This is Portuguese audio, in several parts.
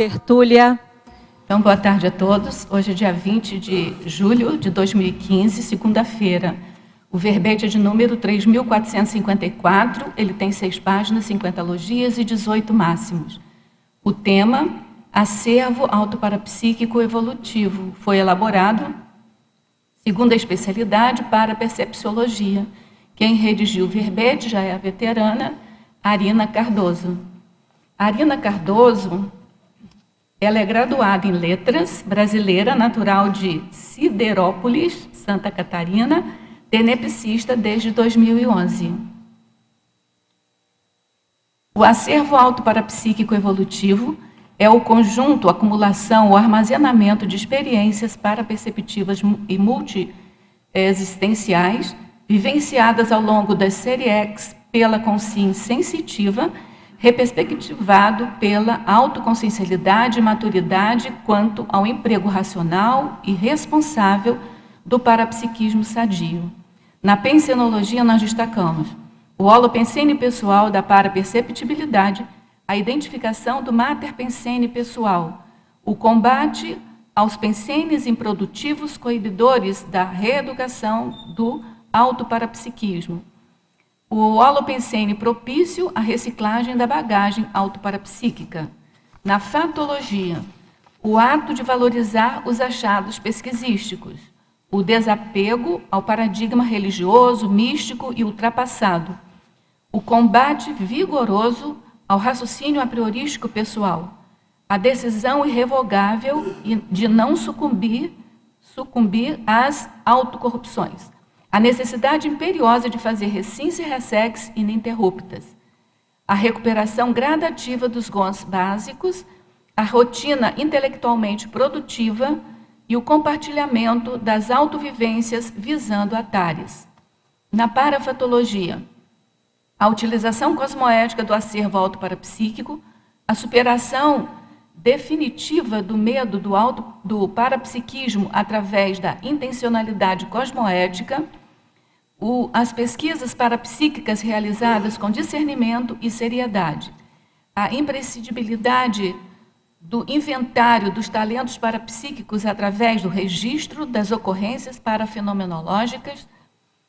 tertúlia. Então, boa tarde a todos. Hoje é dia 20 de julho de 2015, segunda-feira. O verbete é de número 3.454, ele tem 6 páginas, 50 logias e 18 máximos. O tema, acervo autoparapsíquico evolutivo, foi elaborado segundo a especialidade para percepciologia. Quem redigiu o verbete já é a veterana Arina Cardoso. Arina Cardoso, ela é graduada em Letras, brasileira, natural de Siderópolis, Santa Catarina, tenepsista desde 2011. O acervo autoparapsíquico evolutivo é o conjunto, acumulação ou armazenamento de experiências paraperceptivas e multiexistenciais vivenciadas ao longo das séries pela consciência sensitiva, reperspectivado pela autoconsciencialidade e maturidade quanto ao emprego racional e responsável do parapsiquismo sadio. Na pensenologia, nós destacamos o holopensene pessoal da paraperceptibilidade, a identificação do mater pensene pessoal, o combate aos pensenes improdutivos coibidores da reeducação do autoparapsiquismo, o holopensene propício à reciclagem da bagagem autoparapsíquica. Na fatologia, o ato de valorizar os achados pesquisísticos, o desapego ao paradigma religioso, místico e ultrapassado, o combate vigoroso ao raciocínio a priorístico pessoal, a decisão irrevogável de não sucumbir às autocorrupções, a necessidade imperiosa de fazer recins e ressex ininterruptas, a recuperação gradativa dos gons básicos, a rotina intelectualmente produtiva e o compartilhamento das autovivências visando atares. Na parafatologia, a utilização cosmoética do acervo autoparapsíquico, a superação definitiva do medo do parapsiquismo através da intencionalidade cosmoética, as pesquisas parapsíquicas realizadas com discernimento e seriedade, a imprescindibilidade do inventário dos talentos parapsíquicos através do registro das ocorrências parafenomenológicas,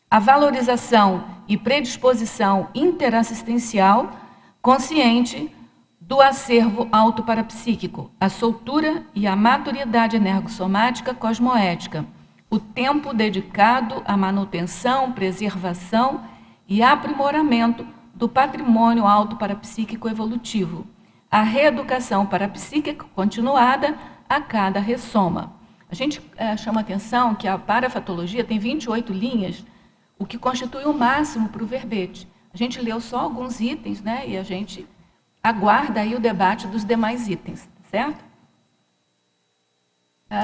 a valorização e predisposição interassistencial consciente do acervo autoparapsíquico, a soltura e a maturidade energossomática cosmoética, o tempo dedicado à manutenção, preservação e aprimoramento do patrimônio autoparapsíquico evolutivo, a reeducação parapsíquica continuada a cada ressoma. A gente chama atenção que a parafatologia tem 28 linhas, o que constitui o máximo para o verbete. A gente leu só alguns itens, né, e a gente aguarda aí o debate dos demais itens, certo?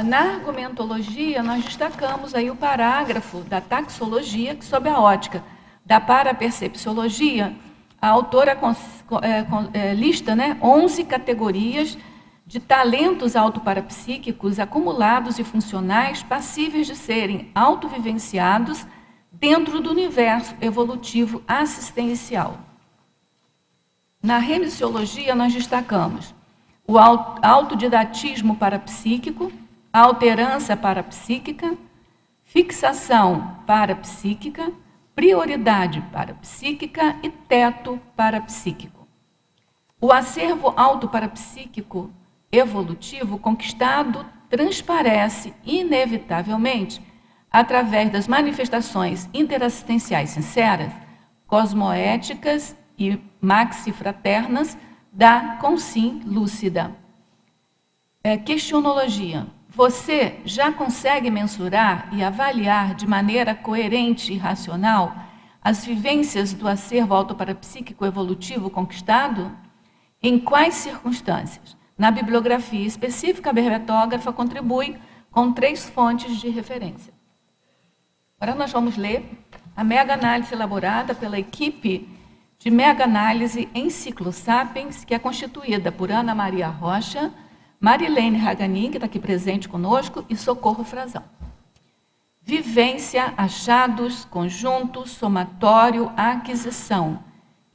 Na argumentologia, nós destacamos aí o parágrafo da taxologia, que sob a ótica da parapercepciologia, a autora lista, né, 11 categorias de talentos autoparapsíquicos acumulados e funcionais passíveis de serem autovivenciados dentro do universo evolutivo assistencial. Na remissiologia, nós destacamos o autodidatismo parapsíquico, a alterança parapsíquica, fixação parapsíquica, prioridade parapsíquica e teto parapsíquico. O acervo autoparapsíquico evolutivo conquistado transparece inevitavelmente através das manifestações interassistenciais sinceras, cosmoéticas e maxifraternas da consciência lúcida. Questionologia. Você já consegue mensurar e avaliar de maneira coerente e racional as vivências do acervo autoparapsíquico evolutivo conquistado? Em quais circunstâncias? Na bibliografia específica, a berbetógrafa contribui com 3 fontes de referência. Agora nós vamos ler a mega-análise elaborada pela equipe de mega-análise Enciclo Sapiens, que é constituída por Ana Maria Rocha, Marilene Haganin, que está aqui presente conosco, e Socorro Frazão. Vivência, achados, conjunto, somatório, aquisição,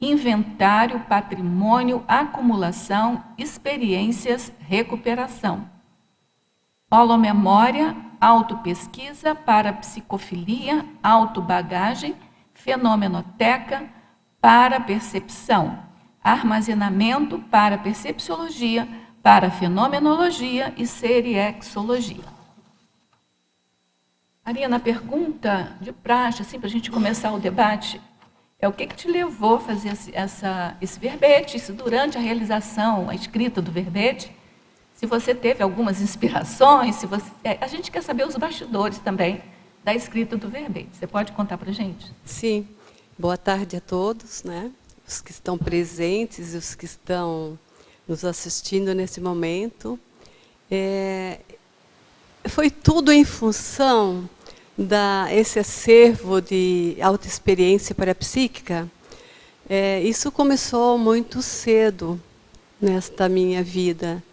inventário, patrimônio, acumulação, experiências, recuperação. Holomemória, autopesquisa, parapsicofilia, autobagagem, fenomenoteca, parapercepção, armazenamento, parapercepciologia, parafenomenologia e seriexologia. Marina, a pergunta de praxe, assim, para a gente começar o debate, é o que te levou a fazer esse verbete, se durante a realização, a escrita do verbete, se você teve algumas inspirações, se você, a gente quer saber os bastidores também da escrita do verbete. Você pode contar para a gente? Sim. Boa tarde a todos, né? Os que estão presentes e os que estão nos assistindo nesse momento. Foi tudo em função desse acervo de autoexperiência parapsíquica. Isso começou muito cedo nesta minha vida.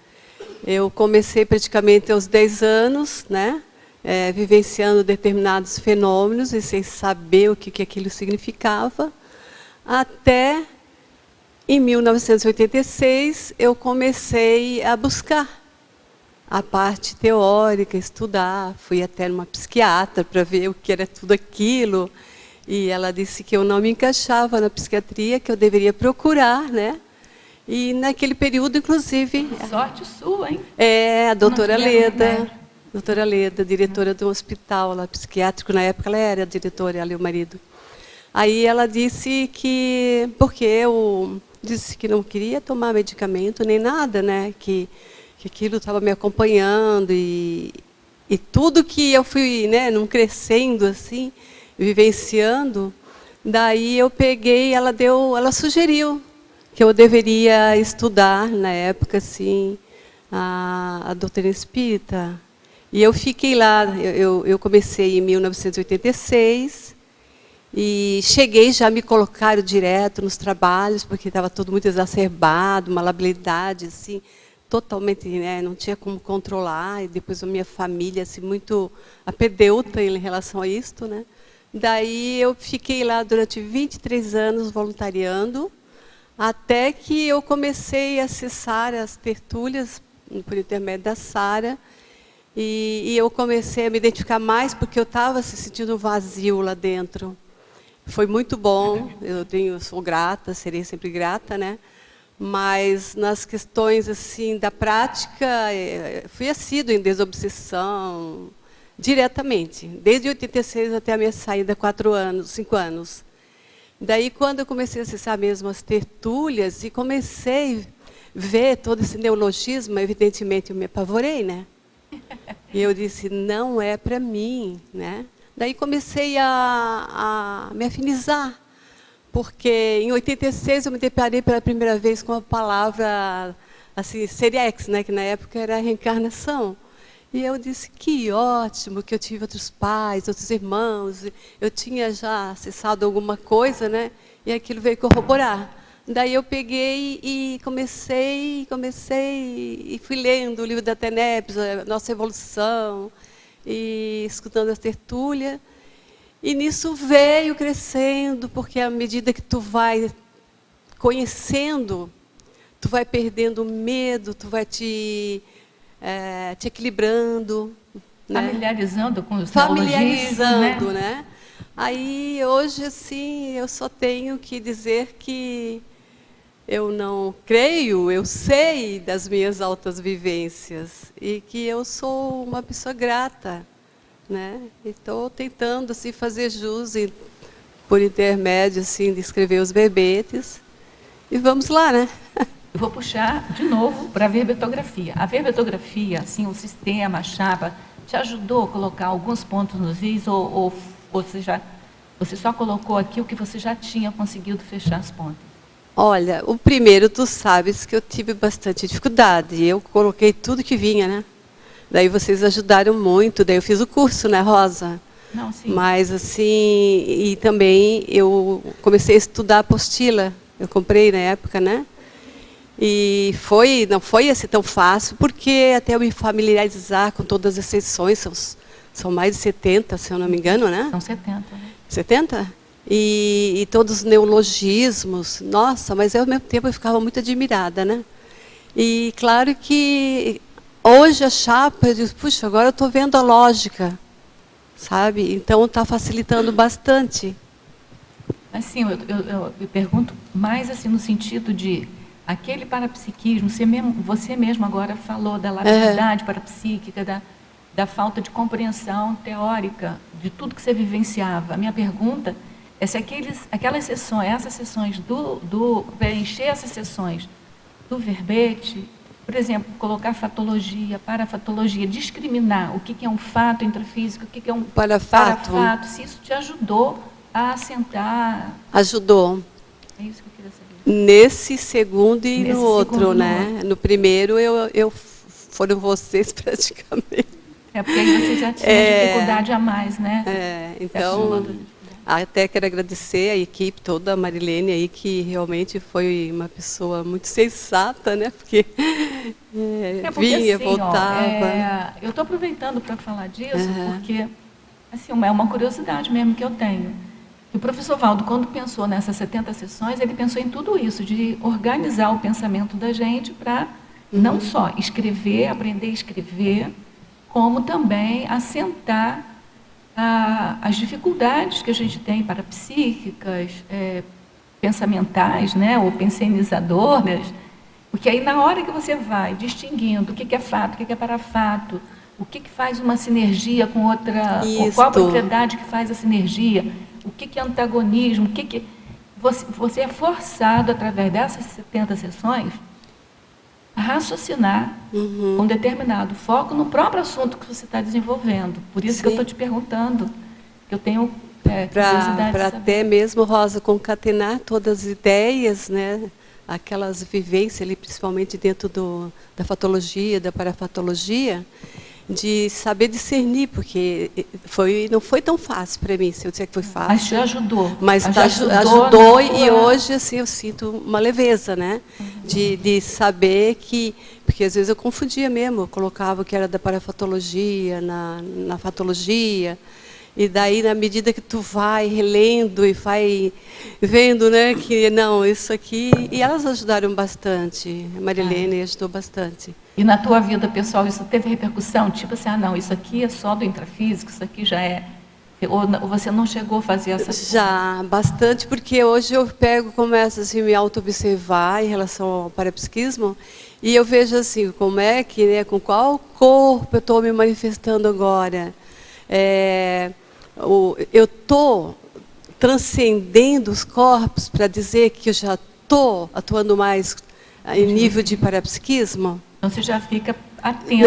Eu comecei praticamente aos 10 anos, né? Vivenciando determinados fenômenos e sem saber o que aquilo significava, até em 1986 eu comecei a buscar a parte teórica, estudar, fui até uma psiquiatra para ver o que era tudo aquilo, e ela disse que eu não me encaixava na psiquiatria, que eu deveria procurar, né? E naquele período, inclusive... Sorte sua, hein? A doutora Leda. Doutora Leda, diretora do hospital lá, psiquiátrico, na época ela era diretora, ali o marido. Aí ela disse que, porque eu disse que não queria tomar medicamento nem nada, né? Que aquilo estava me acompanhando e tudo que eu fui, né, não crescendo assim, vivenciando, daí eu peguei, ela sugeriu que eu deveria estudar, na época, assim, a doutrina espírita. E eu fiquei lá, eu comecei em 1986 e cheguei, já me colocaram direto nos trabalhos, porque estava tudo muito exacerbado, uma labilidade assim, totalmente, né, não tinha como controlar, e depois a minha família assim, muito apedeuta em relação a isto, né? Daí eu fiquei lá durante 23 anos voluntariando, até que eu comecei a acessar as tertúlias por intermédio da Sara, e eu comecei a me identificar mais porque eu estava se sentindo vazio lá dentro. Foi muito bom, eu sou grata, serei sempre grata, né? Mas nas questões assim da prática, fui assídua em desobsessão, diretamente, desde 86 até a minha saída, 5 anos. Daí, quando eu comecei a acessar mesmo as tertúlias e comecei a ver todo esse neologismo, evidentemente eu me apavorei, né? E eu disse, não é para mim, né? Daí comecei a me afinizar, porque em 86 eu me deparei pela primeira vez com a palavra assim, Seriex, né? Que na época era reencarnação. E eu disse, que ótimo, que eu tive outros pais, outros irmãos, eu tinha já acessado alguma coisa, né? E aquilo veio corroborar. Daí eu peguei e comecei e fui lendo o livro da Tenebs, a Nossa Evolução, e escutando a tertúlia. E nisso veio crescendo, porque à medida que tu vai conhecendo, tu vai perdendo medo, tu vai te equilibrando, familiarizando, né? Com os familiarizando, né? Aí hoje assim eu só tenho que dizer que eu não creio, eu sei das minhas altas vivências e que eu sou uma pessoa grata, né? Estou tentando assim fazer jus por intermédio assim de escrever os verbetes e vamos lá, né? Eu vou puxar de novo para a verbetografia. A verbetografia, assim, o sistema, a chapa, te ajudou a colocar alguns pontos nos is ou você só colocou aqui o que você já tinha conseguido fechar as pontas? Olha, o primeiro, tu sabes que eu tive bastante dificuldade. Eu coloquei tudo que vinha, né? Daí vocês ajudaram muito. Daí eu fiz o curso, né, Rosa? Não, sim. Mas assim, e também eu comecei a estudar a apostila. Eu comprei na época, né? E não foi assim tão fácil, porque até eu me familiarizar com todas as seções, são mais de 70, se eu não me engano, né? São 70. Né? 70? e todos os neologismos. Nossa, mas ao mesmo tempo eu ficava muito admirada, né? E claro que hoje a chapa, eu digo, puxa, agora eu estou vendo a lógica, sabe? Então está facilitando bastante. Assim, eu pergunto mais assim no sentido de aquele parapsiquismo, você mesmo agora falou da labilidade parapsíquica, da falta de compreensão teórica de tudo que você vivenciava. A minha pergunta é se aquelas sessões, essas sessões preencher essas sessões do verbete, por exemplo, colocar fatologia, parafatologia, discriminar o que é um fato intrafísico, o que é um parafato, se isso te ajudou a assentar. Ajudou. É isso que eu queria saber. Nesse segundo e Nesse no outro, segundo, né? No primeiro foram vocês praticamente. É porque aí você já tinha dificuldade a mais, né? Então, até quero agradecer a equipe toda, a Marilene aí, que realmente foi uma pessoa muito sensata, né? Porque, vinha, assim, voltava. Eu estou aproveitando para falar disso, porque assim, é uma curiosidade mesmo que eu tenho. O professor Valdo, quando pensou nessas 70 sessões, ele pensou em tudo isso, de organizar o pensamento da gente para não só escrever, aprender a escrever, como também assentar as dificuldades que a gente tem parapsíquicas, pensamentais, né, ou pensenizadoras, porque aí na hora que você vai distinguindo o que é fato, o que é parafato, o que faz uma sinergia com outra, qual a propriedade que faz a sinergia, o que é antagonismo, você é forçado, através dessas 70 sessões, a raciocinar com um determinado foco no próprio assunto que você está desenvolvendo. Por isso que eu estou te perguntando, que eu tenho curiosidade para até mesmo, Rosa, concatenar todas as ideias, né? Aquelas vivências ali, principalmente dentro da fatologia, da parafatologia, de saber discernir, porque não foi tão fácil para mim, se eu disser que foi fácil. Mas te ajudou. Mas ajudou e hoje assim, eu sinto uma leveza, né? De saber que... Porque às vezes eu confundia mesmo, eu colocava o que era da parafatologia, na fatologia, e daí, na medida que tu vai relendo e vai vendo, né, que não, isso aqui... E elas ajudaram bastante, a Marilene ajudou bastante. E na tua vida pessoal, isso teve repercussão? Tipo assim, não, isso aqui é só do intrafísico, isso aqui já é... Ou você não chegou a fazer essa... Já, bastante, porque hoje eu começo assim, a me auto-observar em relação ao parapsiquismo, e eu vejo assim, como é que, né, com qual corpo eu estou me manifestando agora. Eu estou transcendendo os corpos para dizer que eu já estou atuando mais em nível de parapsiquismo. Então você já fica atenta,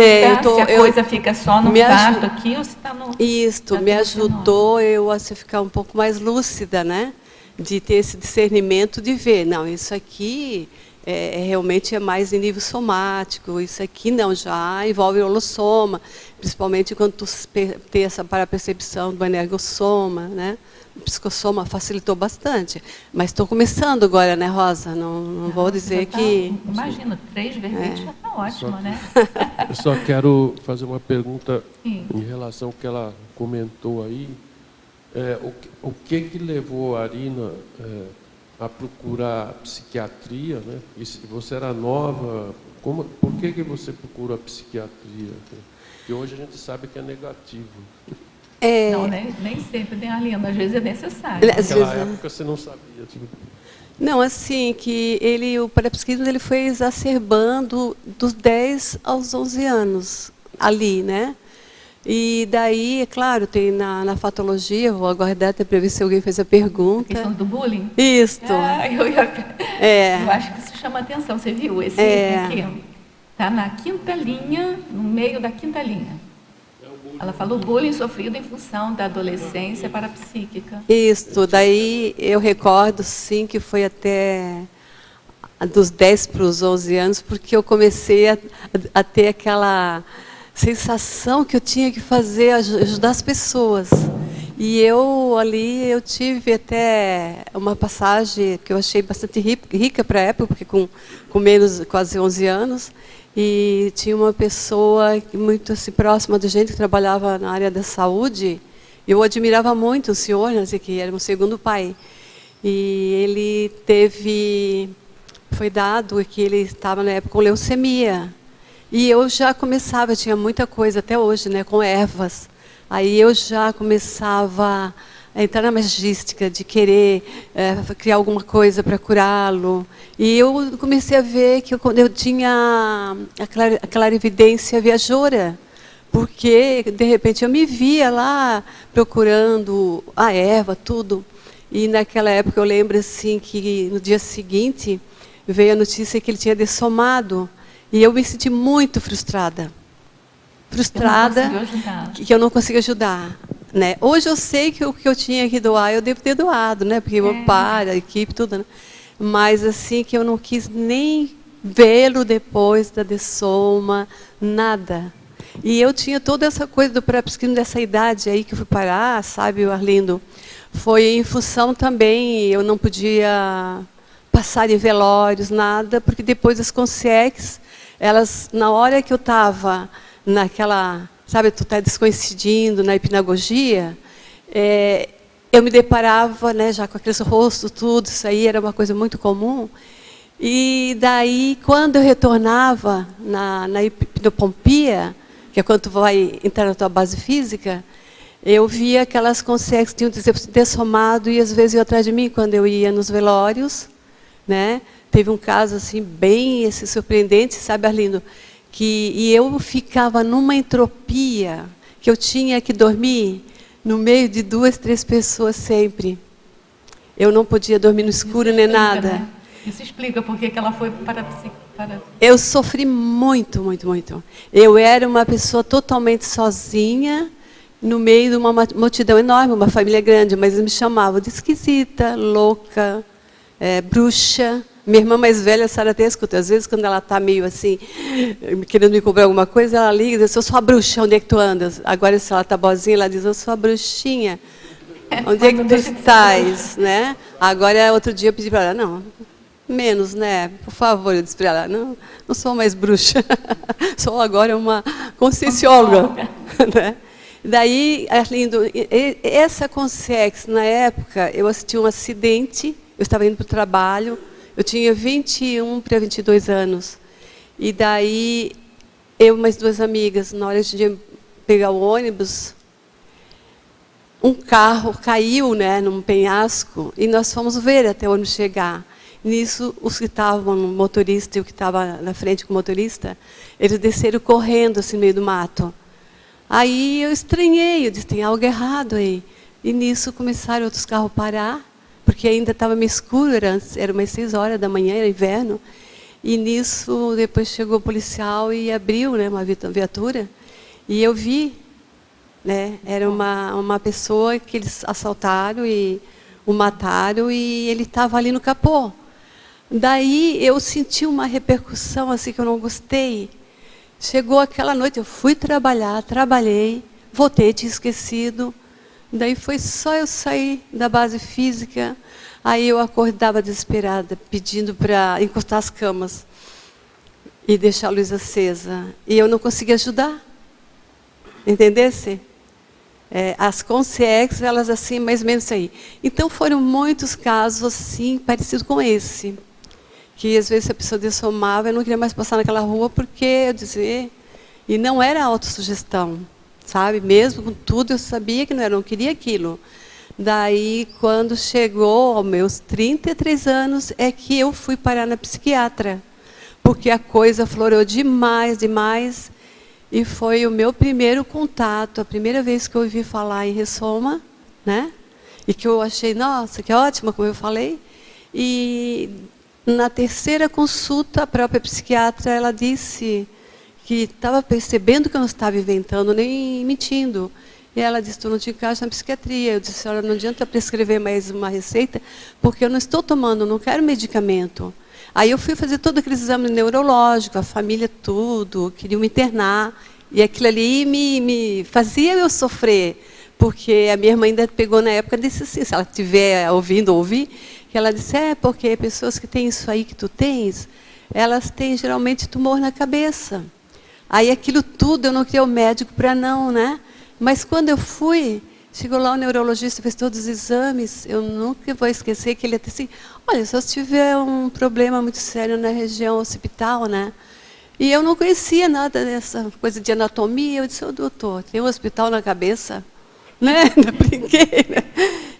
se a coisa fica só no fato aqui, ou se está no... Isso, me ajudou a ficar um pouco mais lúcida, né? De ter esse discernimento de ver, não, isso aqui realmente é mais em nível somático, isso aqui não, já envolve o holossoma, principalmente quando tu tem essa parapercepção do energossoma, né? O psicossoma facilitou bastante. Mas estou começando agora, né, Rosa? Não vou dizer que... Imagina, 3 verbetes já está ótimo, né? Eu só quero fazer uma pergunta em relação ao que ela comentou aí. O que levou a Arina a procurar a psiquiatria, né? E você era nova, por que você procurou a psiquiatria? Porque hoje a gente sabe que é negativo. Não, nem sempre, né, Arlina? Às vezes é necessário. Naquela época você não sabia. Tipo... Não, assim, que o parapsiquismo ele foi exacerbando dos 10 aos 11 anos, ali, né? E daí, é claro, tem na fatologia, vou aguardar até para ver se alguém fez a pergunta. A questão do bullying? Isso. Eu acho que isso chama atenção, você viu? Esse aqui está na 5ª linha, no meio da 5ª linha. Ela falou bullying sofrido em função da adolescência parapsíquica. Isso, daí eu recordo, sim, que foi até dos 10 para os 11 anos, porque eu comecei a ter aquela sensação que eu tinha que ajudar as pessoas. E eu tive até uma passagem que eu achei bastante rica para a época, porque com menos, quase 11 anos, e tinha uma pessoa muito assim, próxima da gente, que trabalhava na área da saúde, Eu admirava muito o senhor, né, que era um segundo pai. E ele foi dado que ele estava na época com leucemia. E eu já começava, tinha muita coisa até hoje, né, com ervas. Aí eu já começava a entrar na magística de querer criar alguma coisa para curá-lo. E eu comecei a ver que eu tinha a clarividência viajora, porque, de repente, eu me via lá procurando a erva, tudo. E, naquela época, eu lembro assim, que no dia seguinte veio a notícia que ele tinha dessomado. E eu me senti muito frustrada. Frustrada que eu não consegui ajudar. Né? Hoje eu sei que o que eu tinha que doar, eu devo ter doado, né? Porque meu pai, a equipe, tudo. Né? Mas assim, que eu não quis nem vê-lo depois da dessoma, nada. E eu tinha toda essa coisa do parapsiquismo dessa idade aí que eu fui parar, sabe, Arlindo? Foi em função também, eu não podia passar em velórios, nada, porque depois as consciências, elas, na hora que eu estava naquela... Sabe, tu está descoincidindo na hipnagogia, eu me deparava, né, já com aquele rosto, tudo, isso aí era uma coisa muito comum. E daí, quando eu retornava na hipnopompia, que é quando tu vai entrar na tua base física, eu via aquelas consciências que tinham dessomado e às vezes iam atrás de mim quando eu ia nos velórios. Né? Teve um caso assim, bem surpreendente, sabe, Arlindo? E eu ficava numa entropia, que eu tinha que dormir no meio de 2, 3 pessoas sempre. Eu não podia dormir no escuro nem nada. Né? Isso explica por que ela foi para... Eu sofri muito, muito, muito. Eu era uma pessoa totalmente sozinha, no meio de uma multidão enorme, uma família grande, mas eles me chamavam de esquisita, louca, bruxa. Minha irmã mais velha, a Sara, até escuta. Às vezes, quando ela está meio assim, querendo me cobrar alguma coisa, ela liga e diz, eu sou a bruxa, onde é que tu andas? Agora, se ela está boazinha, ela diz, eu sou a bruxinha. Onde é que tu estás? Né? Agora, outro dia, eu pedi para ela, não, menos, né? Por favor, eu disse para ela, não sou mais bruxa. Sou agora uma consciencióloga. Né? Daí, Arlindo, essa consciência, na época, eu assisti um acidente, eu estava indo para o trabalho, eu tinha 21 para 22 anos. E daí, eu e mais 2 amigas, na hora de pegar o ônibus, um carro caiu, né, num penhasco, e nós fomos ver até o ônibus chegar. Nisso, os que estavam no motorista e o que estava na frente com o motorista, eles desceram correndo assim, no meio do mato. Aí eu estranhei, eu disse, tem algo errado aí. E nisso começaram outros carros a parar, porque ainda estava meio escuro, era umas 6 horas da manhã, era inverno. E nisso, depois chegou o policial e abriu, né, uma viatura. E eu vi, né, era uma pessoa que eles assaltaram e o mataram e ele estava ali no capô. Daí eu senti uma repercussão assim que eu não gostei. Chegou aquela noite, eu fui trabalhar, trabalhei, voltei, tinha esquecido. Daí foi só eu sair da base física, aí eu acordava desesperada, pedindo para encostar as camas e deixar a luz acesa. E eu não conseguia ajudar. Entendesse? As consciências, elas assim, mais ou menos aí. Então foram muitos casos assim, parecidos com esse. Que às vezes a pessoa dessomava, eu não queria mais passar naquela rua, porque eu dizia... E não era autossugestão. Sabe? Mesmo com tudo, eu sabia que não era, eu não queria aquilo. Daí, quando chegou aos meus 33 anos, é que eu fui parar na psiquiatra. Porque a coisa florou demais, demais. E foi o meu primeiro contato, a primeira vez que eu ouvi falar em ressoma, né? E que eu achei, nossa, que ótima, como eu falei. E na 3ª consulta, a própria psiquiatra, ela disse... que estava percebendo que eu não estava inventando nem mentindo. E ela disse, tu não te encaixa na psiquiatria. Eu disse, olha, não adianta prescrever mais uma receita, porque eu não estou tomando, não quero medicamento. Aí eu fui fazer todo aquele exame neurológico, a família tudo, queriam me internar. E aquilo ali me fazia eu sofrer, porque a minha irmã ainda pegou na época, disse assim, se ela estiver ouvindo, ouvir, que ela disse, porque pessoas que têm isso aí que tu tens, elas têm geralmente tumor na cabeça. Aí aquilo tudo, eu não queria o médico para não, né? Mas quando eu fui, Chegou lá, o neurologista fez todos os exames. Eu nunca vou esquecer que ele disse assim, olha, só se tiver um problema muito sério na região occipital, né? E eu não conhecia nada dessa coisa de anatomia. Eu disse, doutor, tem um hospital na cabeça? Né? Eu brinquei, né?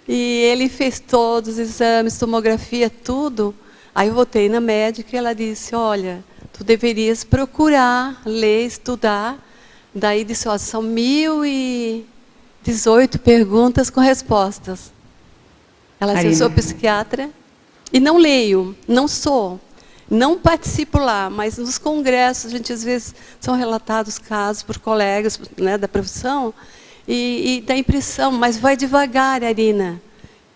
E ele fez todos os exames, tomografia, tudo. Aí eu voltei na médica e ela disse, olha, tu deverias procurar, ler, estudar. Daí disse, ó, são 1018 perguntas com respostas. Ela disse, eu sou psiquiatra e não leio, não participo lá, mas nos congressos, a gente às vezes são relatados casos por colegas, né, da profissão, e dá impressão, mas vai devagar, Arina.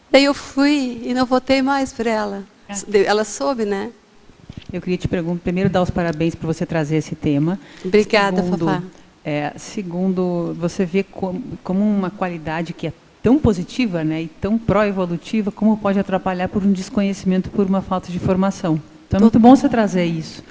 Daí eu fui e não voltei mais para ela. Ela soube, né? Eu queria te perguntar, primeiro dar os parabéns por você trazer esse tema. Obrigada, Fafá. Segundo, você vê como uma qualidade que é tão positiva, né, e tão pró-evolutiva, como pode atrapalhar por um desconhecimento, por uma falta de formação. Então é muito bom você trazer isso.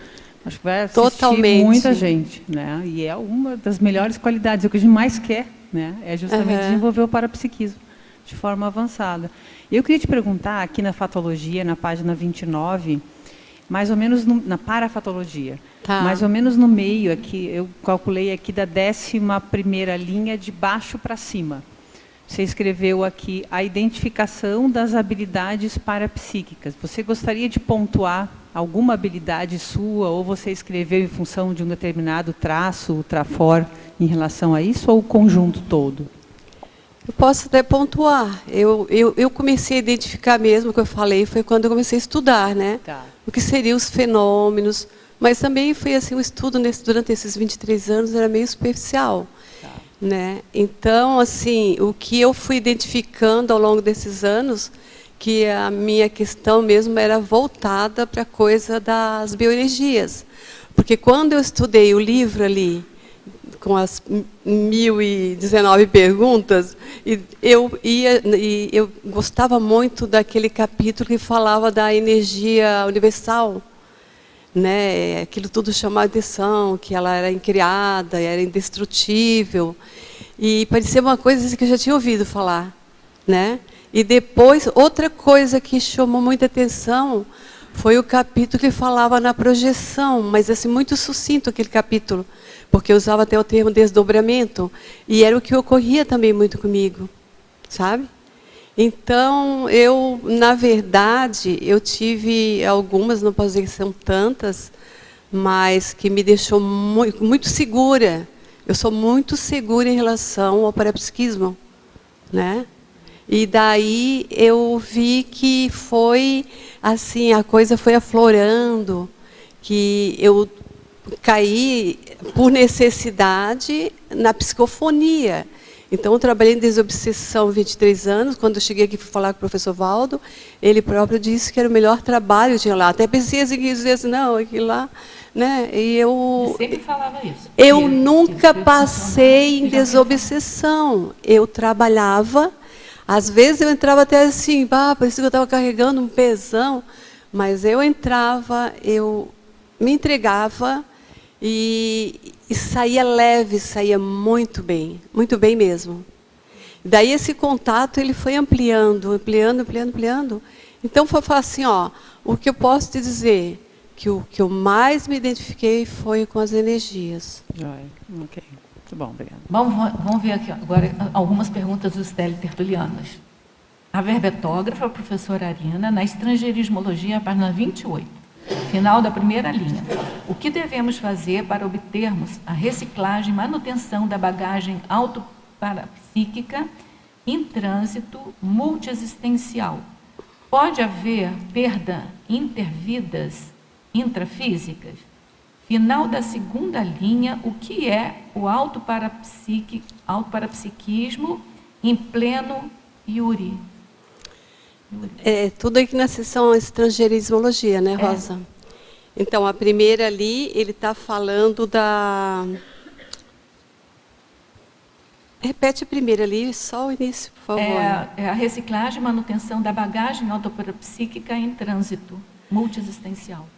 Acho que vai assistir muita gente, né? E é uma das melhores qualidades, o que a gente mais quer, né? É justamente desenvolver o parapsiquismo de forma avançada. Eu queria te perguntar, aqui na fatologia, na página 29, mais ou menos na parafatologia, mais ou menos no meio, aqui, eu calculei aqui da 11ª linha de baixo para cima. Você escreveu aqui a identificação das habilidades parapsíquicas. Você gostaria de pontuar alguma habilidade sua, ou você escreveu em função de um determinado traço, trafor, em relação a isso, ou o conjunto todo? Eu posso até pontuar. Eu comecei a identificar mesmo, o que eu falei, foi quando eu comecei a estudar, né? O que seriam os fenômenos, mas também foi assim, um estudo durante esses 23 anos era meio superficial. Né? Então, assim, o que eu fui identificando ao longo desses anos, que a minha questão mesmo era voltada para a coisa das bioenergias. Porque quando eu estudei o livro ali, com as 1019 perguntas, eu gostava muito daquele capítulo que falava da energia universal, né? Aquilo tudo chamava atenção, que ela era incriada, era indestrutível, e parecia uma coisa que eu já tinha ouvido falar, né? E depois, outra coisa que chamou muita atenção foi o capítulo que falava na projeção, mas assim, muito sucinto aquele capítulo, porque eu usava até o termo desdobramento, e era o que ocorria também muito comigo, sabe? Então, na verdade, eu tive algumas, não posso dizer que são tantas, mas que me deixou muito segura. Eu sou muito segura em relação ao parapsiquismo, né? E daí eu vi que foi assim, a coisa foi aflorando, que eu caí por necessidade na psicofonia. Então, eu trabalhei em desobsessão 23 anos. Quando eu cheguei aqui para falar com o professor Valdo, ele próprio disse que era o melhor trabalho que tinha lá. Até pensei assim, que dizia não, aquilo lá, né? E ele sempre falava isso. Eu nunca passei em desobsessão. Eu trabalhava, às vezes eu entrava até assim, parecia que eu estava carregando um pesão, mas eu entrava, eu me entregava e saía leve, saía muito bem mesmo. Daí esse contato ele foi ampliando. Então foi assim, ó, o que eu posso te dizer, que o que eu mais me identifiquei foi com as energias. Ok, muito bom, obrigada. Vamos ver aqui agora algumas perguntas dos teletertulianos. A verbetógrafa, a professora Arina, na Estrangeirismologia, página 28. Final da primeira linha. O que devemos fazer para obtermos a reciclagem e manutenção da bagagem autoparapsíquica em trânsito multiexistencial? Pode haver perda intervidas intrafísicas? Final da segunda linha, o que é o autoparapsiquismo em pleno Yuri? Tudo aqui na seção Estrangeirismologia, né, Rosa? Então, a primeira ali, ele está falando da... Repete a primeira ali, só o início, por favor. É a reciclagem e manutenção da bagagem autoparapsíquica em trânsito multiexistencial.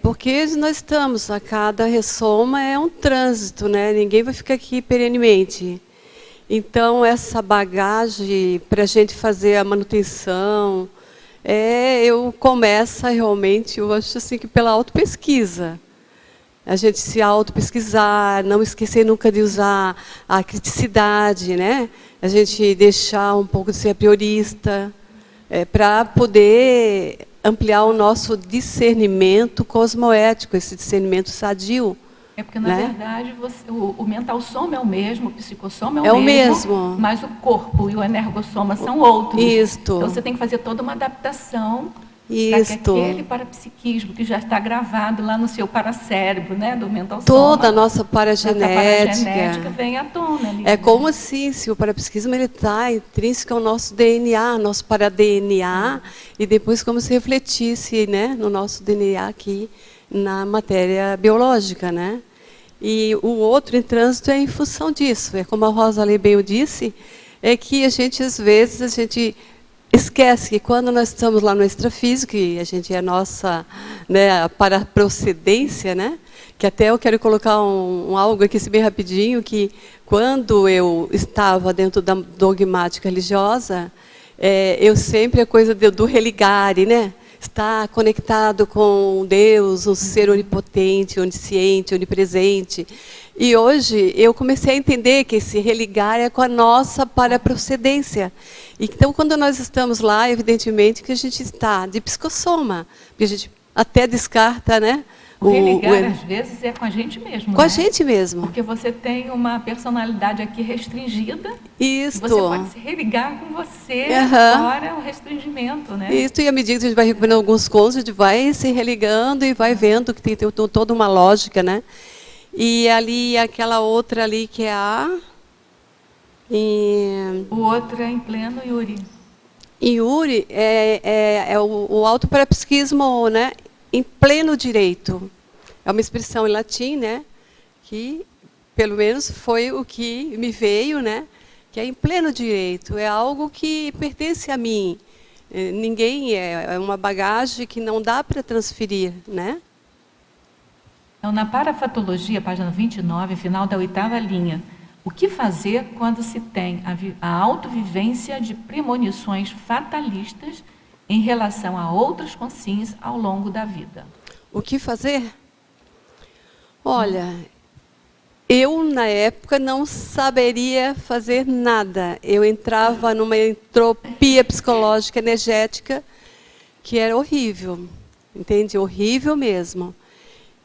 Porque nós estamos, a cada ressoma é um trânsito, né? Ninguém vai ficar aqui perenemente. Então, essa bagagem para a gente fazer a manutenção, eu começo realmente, eu acho assim, que pela autopesquisa. A gente se auto-pesquisar, não esquecer nunca de usar a criticidade, né? A gente deixar um pouco de ser priorista, para poder ampliar o nosso discernimento cosmoético, esse discernimento sadio. Porque, na verdade, o mental soma é o mesmo, o psicossoma é o mesmo, mas o corpo e o energossoma são outros. Isto. Então, você tem que fazer toda uma adaptação Isto. daquele parapsiquismo que já está gravado lá no seu paracérebro, né, do mental soma. Toda a nossa paragenética. Nossa paragenética vem à tona ali. É como assim, se o parapsiquismo está intrínseco ao nosso DNA, nosso para-DNA, e depois como se refletisse, né, no nosso DNA aqui, na matéria biológica, né? E o outro em trânsito é em função disso. É como a Rosa bem disse, é que a gente, às vezes, a gente esquece que quando nós estamos lá no extrafísico, e a gente é a nossa, né, para procedência, né? Que até eu quero colocar algo aqui bem rapidinho, que quando eu estava dentro da dogmática religiosa, eu sempre a coisa do religare, né? Estar conectado com Deus, um ser onipotente, onisciente, onipresente. E hoje eu comecei a entender que esse religar é com a nossa paraprocedência. Então, quando nós estamos lá, evidentemente que a gente está de psicossoma, porque a gente até descarta, né? O religar, às vezes, é com a gente mesmo. Com a gente mesmo. Porque você tem uma personalidade aqui restringida. Isso. Você pode se religar com você, fora o restringimento, né? Isso, e à medida que a gente vai recuperando alguns contos, a gente vai se religando e vai vendo que tem toda uma lógica, né? E ali, aquela outra ali que é o outro é em pleno Yuri. Em Yuri é o autoparapsiquismo, né? Em pleno direito. É uma expressão em latim, né? Que, pelo menos, foi o que me veio, né? Que é em pleno direito. É algo que pertence a mim. Ninguém é uma bagagem que não dá para transferir, né? Então, na parafatologia, página 29, final da 8ª linha, o que fazer quando se tem a autovivência de premonições fatalistas em relação a outras consciências ao longo da vida? O que fazer? Olha, eu, na época, não saberia fazer nada. Eu entrava numa entropia psicológica, energética, que era horrível. Entende? Horrível mesmo.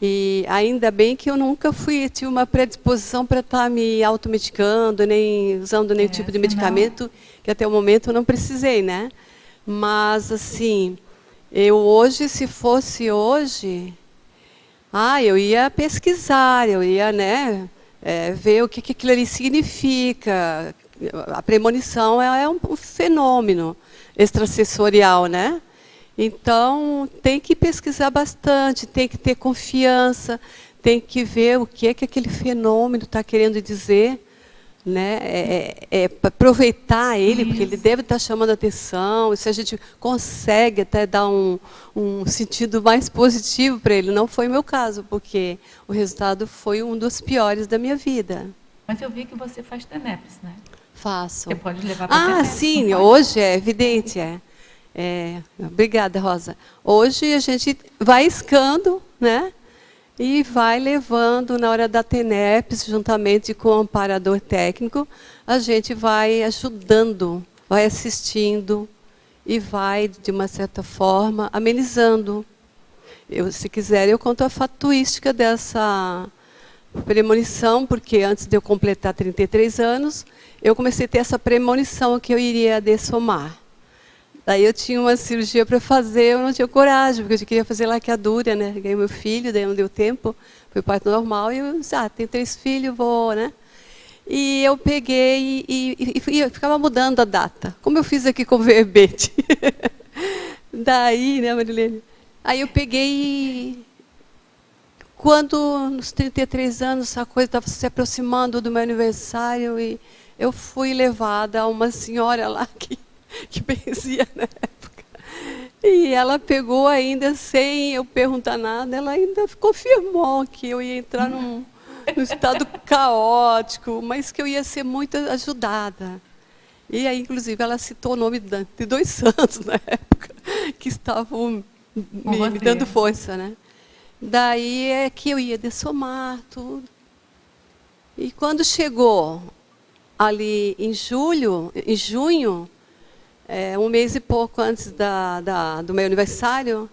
E ainda bem que eu nunca tive uma predisposição para estar me automedicando, nem usando nenhum tipo de medicamento, que até o momento eu não precisei, né? Mas, assim, eu hoje, se fosse hoje, eu ia pesquisar, eu ia, né, ver o que aquilo ali significa. A premonição é um fenômeno extrasensorial, né? Então, tem que pesquisar bastante, tem que ter confiança, tem que ver o que aquele fenômeno está querendo dizer, né? Aproveitar ele, porque ele deve estar chamando a atenção, e se a gente consegue até dar um sentido mais positivo para ele. Não foi o meu caso, porque o resultado foi um dos piores da minha vida. Mas eu vi que você faz TENEPS, né? Faço. Você pode levar para TENEPS? Sim, hoje é evidente, obrigada, Rosa. Hoje a gente vai iscando, né? E vai levando, na hora da TENEPS, juntamente com o amparador técnico, a gente vai ajudando, vai assistindo e vai, de uma certa forma, amenizando. Se quiser, eu conto a fatuística dessa premonição, porque antes de eu completar 33 anos, eu comecei a ter essa premonição que eu iria dessomar. Daí eu tinha uma cirurgia para fazer, eu não tinha coragem, porque eu queria fazer laqueadura, né? Ganhei meu filho, daí não deu tempo, foi parto normal, e eu disse, tenho 3 filhos, vou, né? E eu peguei e ficava mudando a data, como eu fiz aqui com o verbete. Daí, né, Marilene? Aí eu peguei quando, nos 33 anos, a coisa estava se aproximando do meu aniversário, e eu fui levada a uma senhora lá que benzia na época. E ela pegou ainda, sem eu perguntar nada, ela ainda confirmou que eu ia entrar num estado caótico, mas que eu ia ser muito ajudada. E aí, inclusive, ela citou o nome de 2 santos na época, que estavam me dando força, né? Daí é que eu ia dessomar tudo. E quando chegou ali em junho, 1 mês e pouco antes do meu aniversário,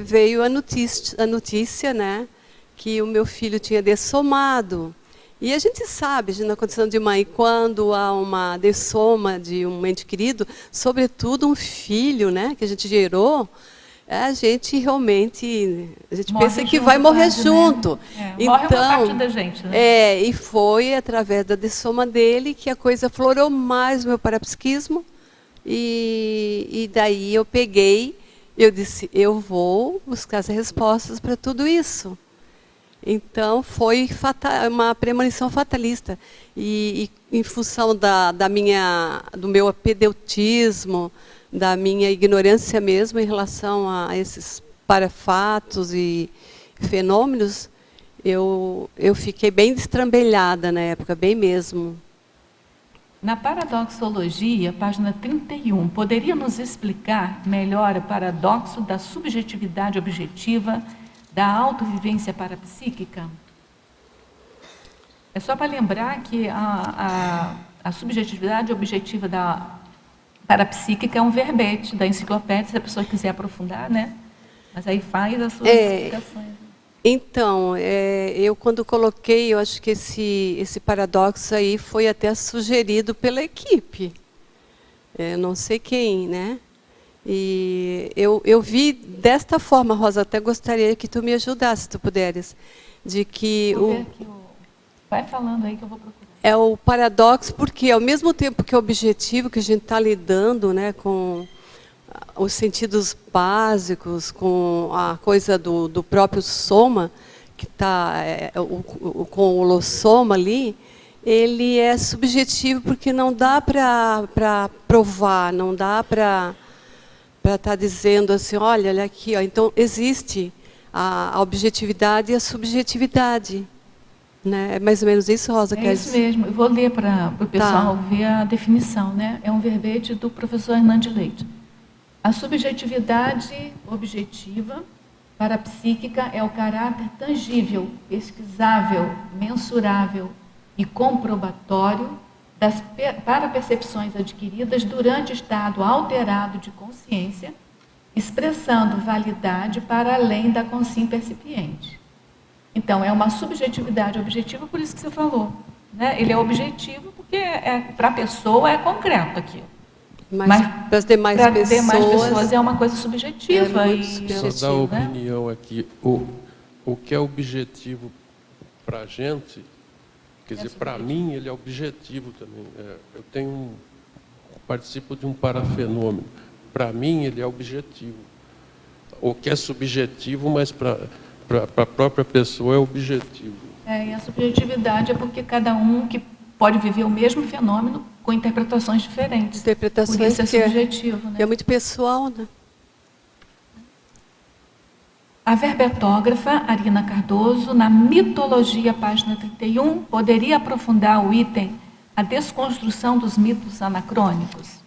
veio a notícia, né, que o meu filho tinha dessomado. E a gente sabe, na condição de mãe, quando há uma dessoma de um ente querido, sobretudo um filho, né, que a gente gerou, a gente realmente pensa que vai morrer junto. Né? Morre uma parte da gente, né? E foi através da dessoma dele que a coisa florou mais o meu parapsiquismo. E daí eu disse, eu vou buscar as respostas para tudo isso. Então foi uma premonição fatalista. E em função do meu apedeutismo, da minha ignorância mesmo em relação a esses parafatos e fenômenos, eu fiquei bem destrambelhada na época, bem mesmo. Na Paradoxologia, página 31, poderia nos explicar melhor o paradoxo da subjetividade objetiva da autovivência parapsíquica? É só para lembrar que a subjetividade objetiva da parapsíquica é um verbete da enciclopédia, se a pessoa quiser aprofundar, né? Mas aí faz as suas explicações. Então, eu quando coloquei, eu acho que esse paradoxo aí foi até sugerido pela equipe. Não sei quem, né? E eu vi desta forma, Rosa, até gostaria que tu me ajudasse, se tu puderes, de que vai falando aí que eu vou procurar. É o paradoxo, porque ao mesmo tempo que o objetivo que a gente está lidando, né, com os sentidos básicos, com a coisa do próprio soma, que está com o holossoma ali, ele é subjetivo porque não dá para provar, não dá para estar dizendo assim, olha aqui, ó, então existe a objetividade e a subjetividade. Né? É mais ou menos isso, Rosa? É isso mesmo. Eu vou ler para o pessoal ver a definição. Né? É um verbete do professor Hernandes Leite. A subjetividade objetiva parapsíquica é o caráter tangível, pesquisável, mensurável e comprobatório das parapercepções adquiridas durante o estado alterado de consciência, expressando validade para além da consciência percipiente. Então, é uma subjetividade objetiva, por isso que você falou. Né? Ele é objetivo porque para a pessoa é concreto aquilo. Mas para as demais pessoas é uma coisa subjetiva. Só dar opinião aqui. O que é objetivo para a gente, quer dizer, para mim ele é objetivo também. Eu participo de um parafenômeno. Para mim ele é objetivo. O que é subjetivo, mas para a própria pessoa é objetivo. E a subjetividade é porque cada um que pode viver o mesmo fenômeno com interpretações diferentes. Interpretações por isso é subjetivo. Né? É muito pessoal, né? A verbetógrafa Arina Cardoso, na Mitologia, página 31, poderia aprofundar o item A Desconstrução dos Mitos Anacrônicos?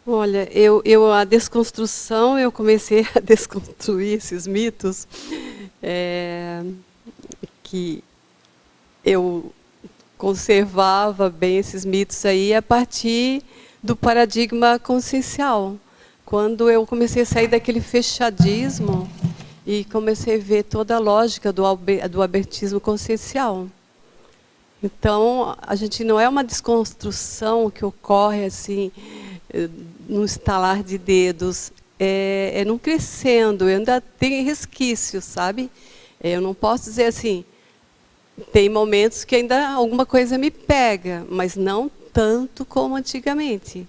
Olha, a desconstrução, eu comecei a desconstruir esses mitos, que eu conservava bem esses mitos aí a partir do paradigma consciencial. Quando eu comecei a sair daquele fechadismo e comecei a ver toda a lógica do abertismo consciencial. Então, a gente não é uma desconstrução que ocorre assim, num estalar de dedos, é num crescendo, eu ainda tenho resquícios, sabe? Eu não posso dizer assim, tem momentos que ainda alguma coisa me pega, mas não tanto como antigamente,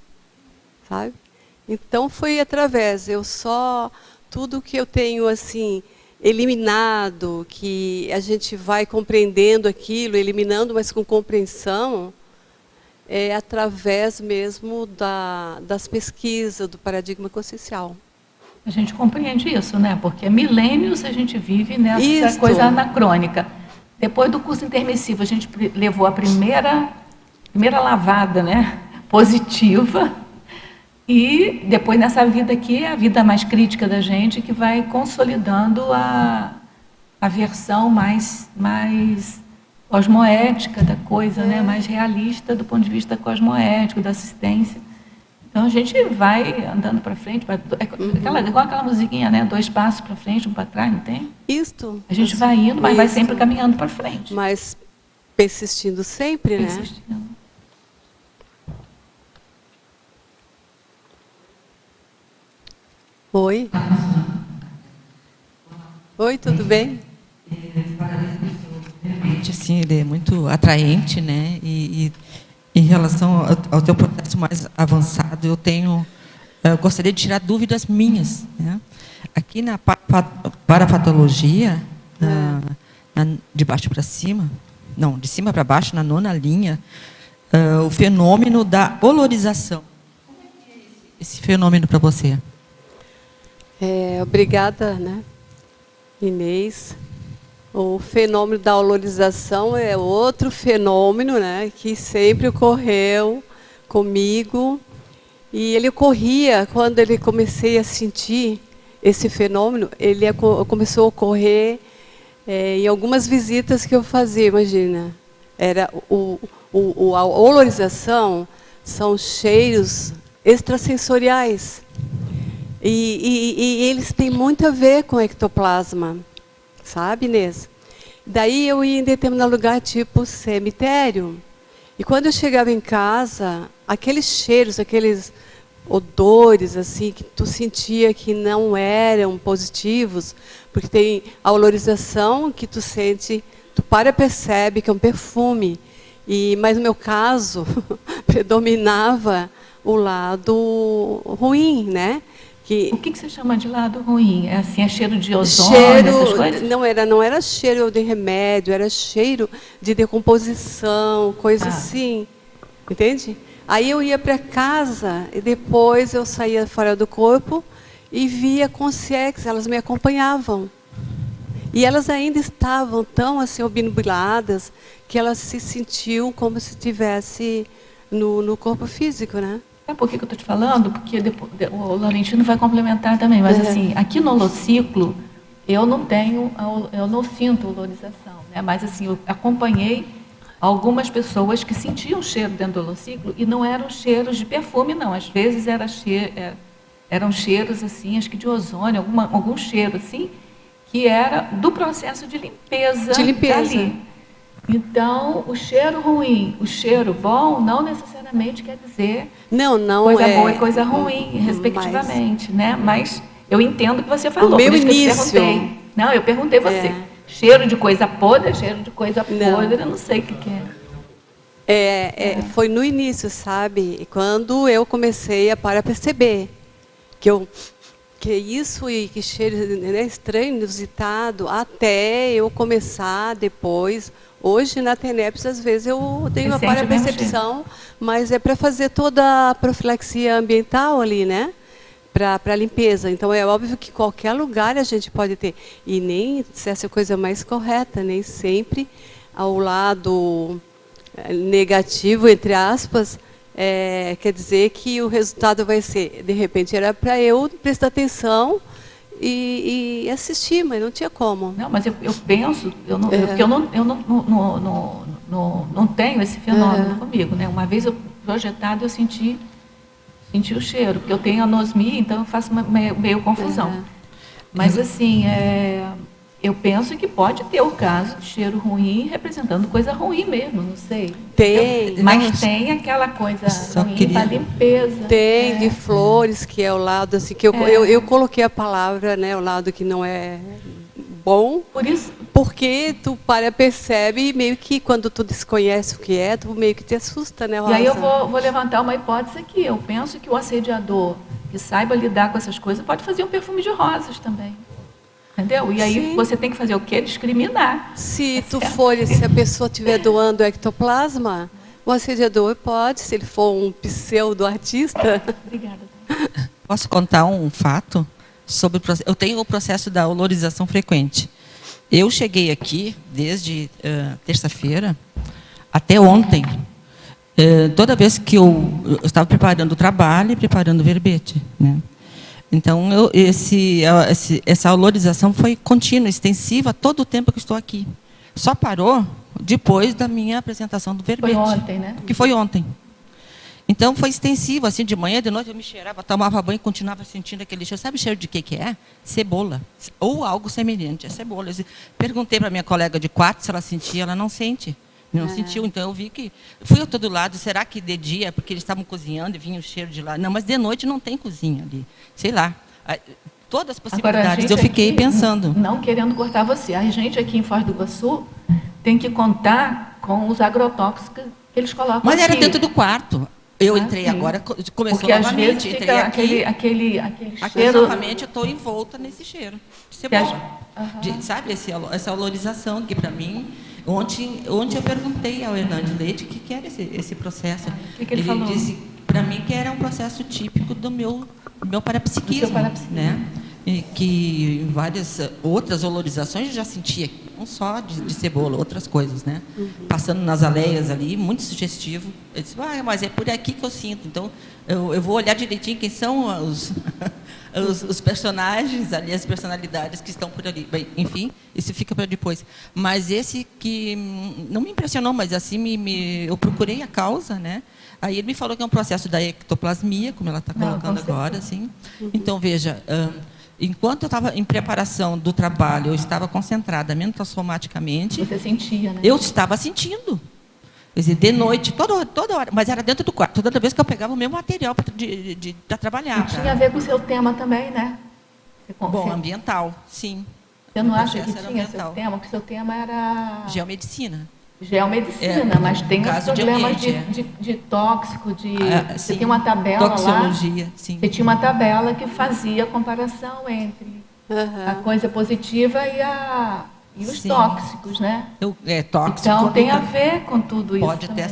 sabe? Então foi através, tudo que eu tenho assim, eliminado, que a gente vai compreendendo aquilo, eliminando, mas com compreensão, é através mesmo das pesquisas, do paradigma consciencial. A gente compreende isso, né? Porque milênios a gente vive nessa Isto. coisa anacrônica. Depois do curso intermissivo, a gente levou a primeira lavada, né? Positiva. E depois, nessa vida aqui, é a vida mais crítica da gente, que vai consolidando a versão mais cosmoética da coisa, né? Mais realista do ponto de vista cosmoético, da assistência. Então, a gente vai andando para frente, igual aquela musiquinha, né? 2 passos para frente, 1 para trás, não tem? Isto. A gente vai indo, mas vai sempre caminhando para frente. Mas persistindo sempre, né? Persistindo. Oi. Oi, tudo bem? Realmente, assim, ele é muito atraente, né? E em relação ao teu processo mais avançado, eu gostaria de tirar dúvidas minhas, né? Aqui na parapatologia, de baixo para cima, não, de cima para baixo, na 9ª linha, o fenômeno da olorização. Como é que é esse fenômeno para você? Obrigada, né, Inês. O fenômeno da olorização é outro fenômeno, né, que sempre ocorreu comigo. E ele ocorria quando ele comecei a sentir esse fenômeno, ele começou a ocorrer em algumas visitas que eu fazia, imagina. Era a olorização são cheiros extrasensoriais. E eles têm muito a ver com ectoplasma, sabe, Inês? Daí eu ia em determinado lugar, tipo cemitério. E quando eu chegava em casa, aqueles cheiros, aqueles odores assim que tu sentia que não eram positivos, porque tem a olorização que tu sente, tu percebe que é um perfume. Mas no meu caso, predominava o lado ruim, né? O que você chama de lado ruim? É assim, é cheiro de ozônio, essas coisas? Não era cheiro de remédio, era cheiro de decomposição, coisa assim, entende? Aí eu ia para casa e depois eu saía fora do corpo e via consciências, elas me acompanhavam. E elas ainda estavam tão assim obnubiladas que elas se sentiam como se estivesse no corpo físico, né? Por que eu estou te falando? Porque o Laurentino vai complementar também, mas assim, aqui no holociclo, eu não sinto olorização, né? Mas assim, eu acompanhei algumas pessoas que sentiam cheiro dentro do holociclo e não eram cheiros de perfume, não. Às vezes eram cheiros assim, acho que de ozônio, algum cheiro assim, que era do processo de limpeza. Dali. Então, o cheiro ruim, o cheiro bom, não necessariamente quer dizer coisa boa e coisa ruim, respectivamente, né? Mas eu entendo o que você falou, por isso que eu te perguntei. Não, eu perguntei você. Cheiro de coisa podre, cheiro de coisa podre, eu não sei o que é. Foi no início, sabe? Quando eu comecei a perceber que isso e que cheiro, né, estranho, inusitado, até eu começar depois. Hoje, na TENEPS, às vezes eu tenho a parapercepção, mas é para fazer toda a profilaxia ambiental ali, né? Para limpeza. Então, é óbvio que qualquer lugar a gente pode ter. E nem, se essa é a coisa mais correta, nem sempre ao lado negativo, entre aspas, quer dizer que o resultado vai ser, de repente, era para eu prestar atenção e assistir, mas não tinha como. Não, mas eu penso, porque eu não tenho esse fenômeno comigo, né? Uma vez projetado, eu senti o cheiro, porque eu tenho anosmia, então eu faço meio confusão. Mas assim, eu penso que pode ter o caso de cheiro ruim representando coisa ruim mesmo, não sei. Tem. Mas tem aquela coisa ruim da limpeza. Tem, de flores, que é o lado assim, que eu coloquei a palavra, né, o lado que não é bom. Por isso, porque tu percebe e meio que quando tu desconhece o que é, tu meio que te assusta, né, Rosa? E aí eu vou levantar uma hipótese aqui. Eu penso que o assediador que saiba lidar com essas coisas pode fazer um perfume de rosas também. Entendeu? E aí você tem que fazer o quê? Discriminar. Se a pessoa estiver doando ectoplasma, o assediador pode, se ele for um pseudo-artista. Obrigada. Posso contar um fato? eu tenho o processo da olorização frequente. Eu cheguei aqui desde terça-feira até ontem. Toda vez que eu estava preparando o trabalho e preparando o verbete, né? Então, essa olorização foi contínua, extensiva, todo o tempo que estou aqui. Só parou depois da minha apresentação do verbete. Foi ontem, né? Que foi ontem. Então, foi extensivo, assim, de manhã, de noite, eu me cheirava, tomava banho e continuava sentindo aquele cheiro. Sabe o cheiro de que é? Cebola. Ou algo semelhante, é cebola. Eu perguntei para minha colega de quarto se ela sentia, ela não sente. Não sentiu, então eu vi que... Fui a todo lado, será que de dia, porque eles estavam cozinhando e vinha o cheiro de lá? Não, mas de noite não tem cozinha ali. Sei lá. Todas as possibilidades, eu fiquei pensando. Não querendo cortar você, a gente aqui em Foz do Iguaçu tem que contar com os agrotóxicos que eles colocam. Mas aqui. era dentro do quarto. Eu entrei agora, começou porque novamente. Às vezes entrei aqui, aquele aqui cheiro... novamente eu estou envolta nesse cheiro de cebola. Sabe, essa olorização que, para mim... Ontem eu perguntei ao Hernandes Leite o que era esse processo. Que ele falou? Disse para mim que era um processo típico do meu parapsiquismo, né? E que em várias outras olorizações eu já sentia, não só de cebola, outras coisas, né? Passando nas aleias ali, muito sugestivo. Eu disse, mas é por aqui que eu sinto. Então, eu vou olhar direitinho quem são os personagens ali, as personalidades que estão por ali. Bem, enfim, isso fica para depois. Mas esse que não me impressionou, mas assim eu procurei a causa, né? Aí ele me falou que é um processo da ectoplasmia, como ela está colocando agora, assim. Então, veja, enquanto eu estava em preparação do trabalho, eu estava concentrada mentalsomaticamente. Você sentia, né? Eu estava sentindo. Quer dizer, de noite, toda hora, mas era dentro do quarto, toda vez que eu pegava o meu material para trabalhar. E tinha a ver com o seu tema também, né? Bom, ambiental, sim. Você não acha que tinha seu tema? Porque o seu tema era... Geomedicina. Geomedicina, mas tem os problemas de tóxico, você tem uma tabela toxicologia, lá. Sim. Você tinha uma tabela que fazia a comparação entre a coisa positiva e os tóxicos, né? Tóxico. Então tem a ver com tudo isso. Pode ter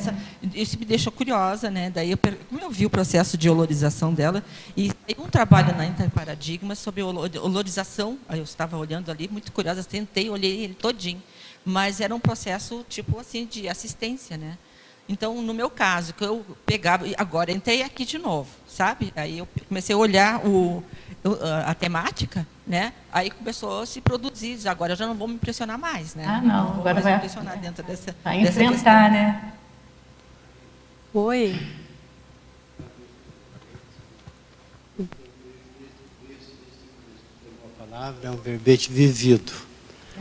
isso me deixou curiosa, né? Daí como eu vi o processo de olorização dela e tem um trabalho na Interparadigma sobre olorização. Aí eu estava olhando ali, muito curiosa, olhei ele todinho. Mas era um processo, tipo assim, de assistência, né? Então, no meu caso, que eu pegava... Agora, entrei aqui de novo, sabe? Aí eu comecei a olhar a temática, né? Aí começou a se produzir. Agora eu já não vou me impressionar mais, né? Não. Agora vai impressionar dentro dessa enfrentar, questão. né? Oi. A palavra é um verbete vivido.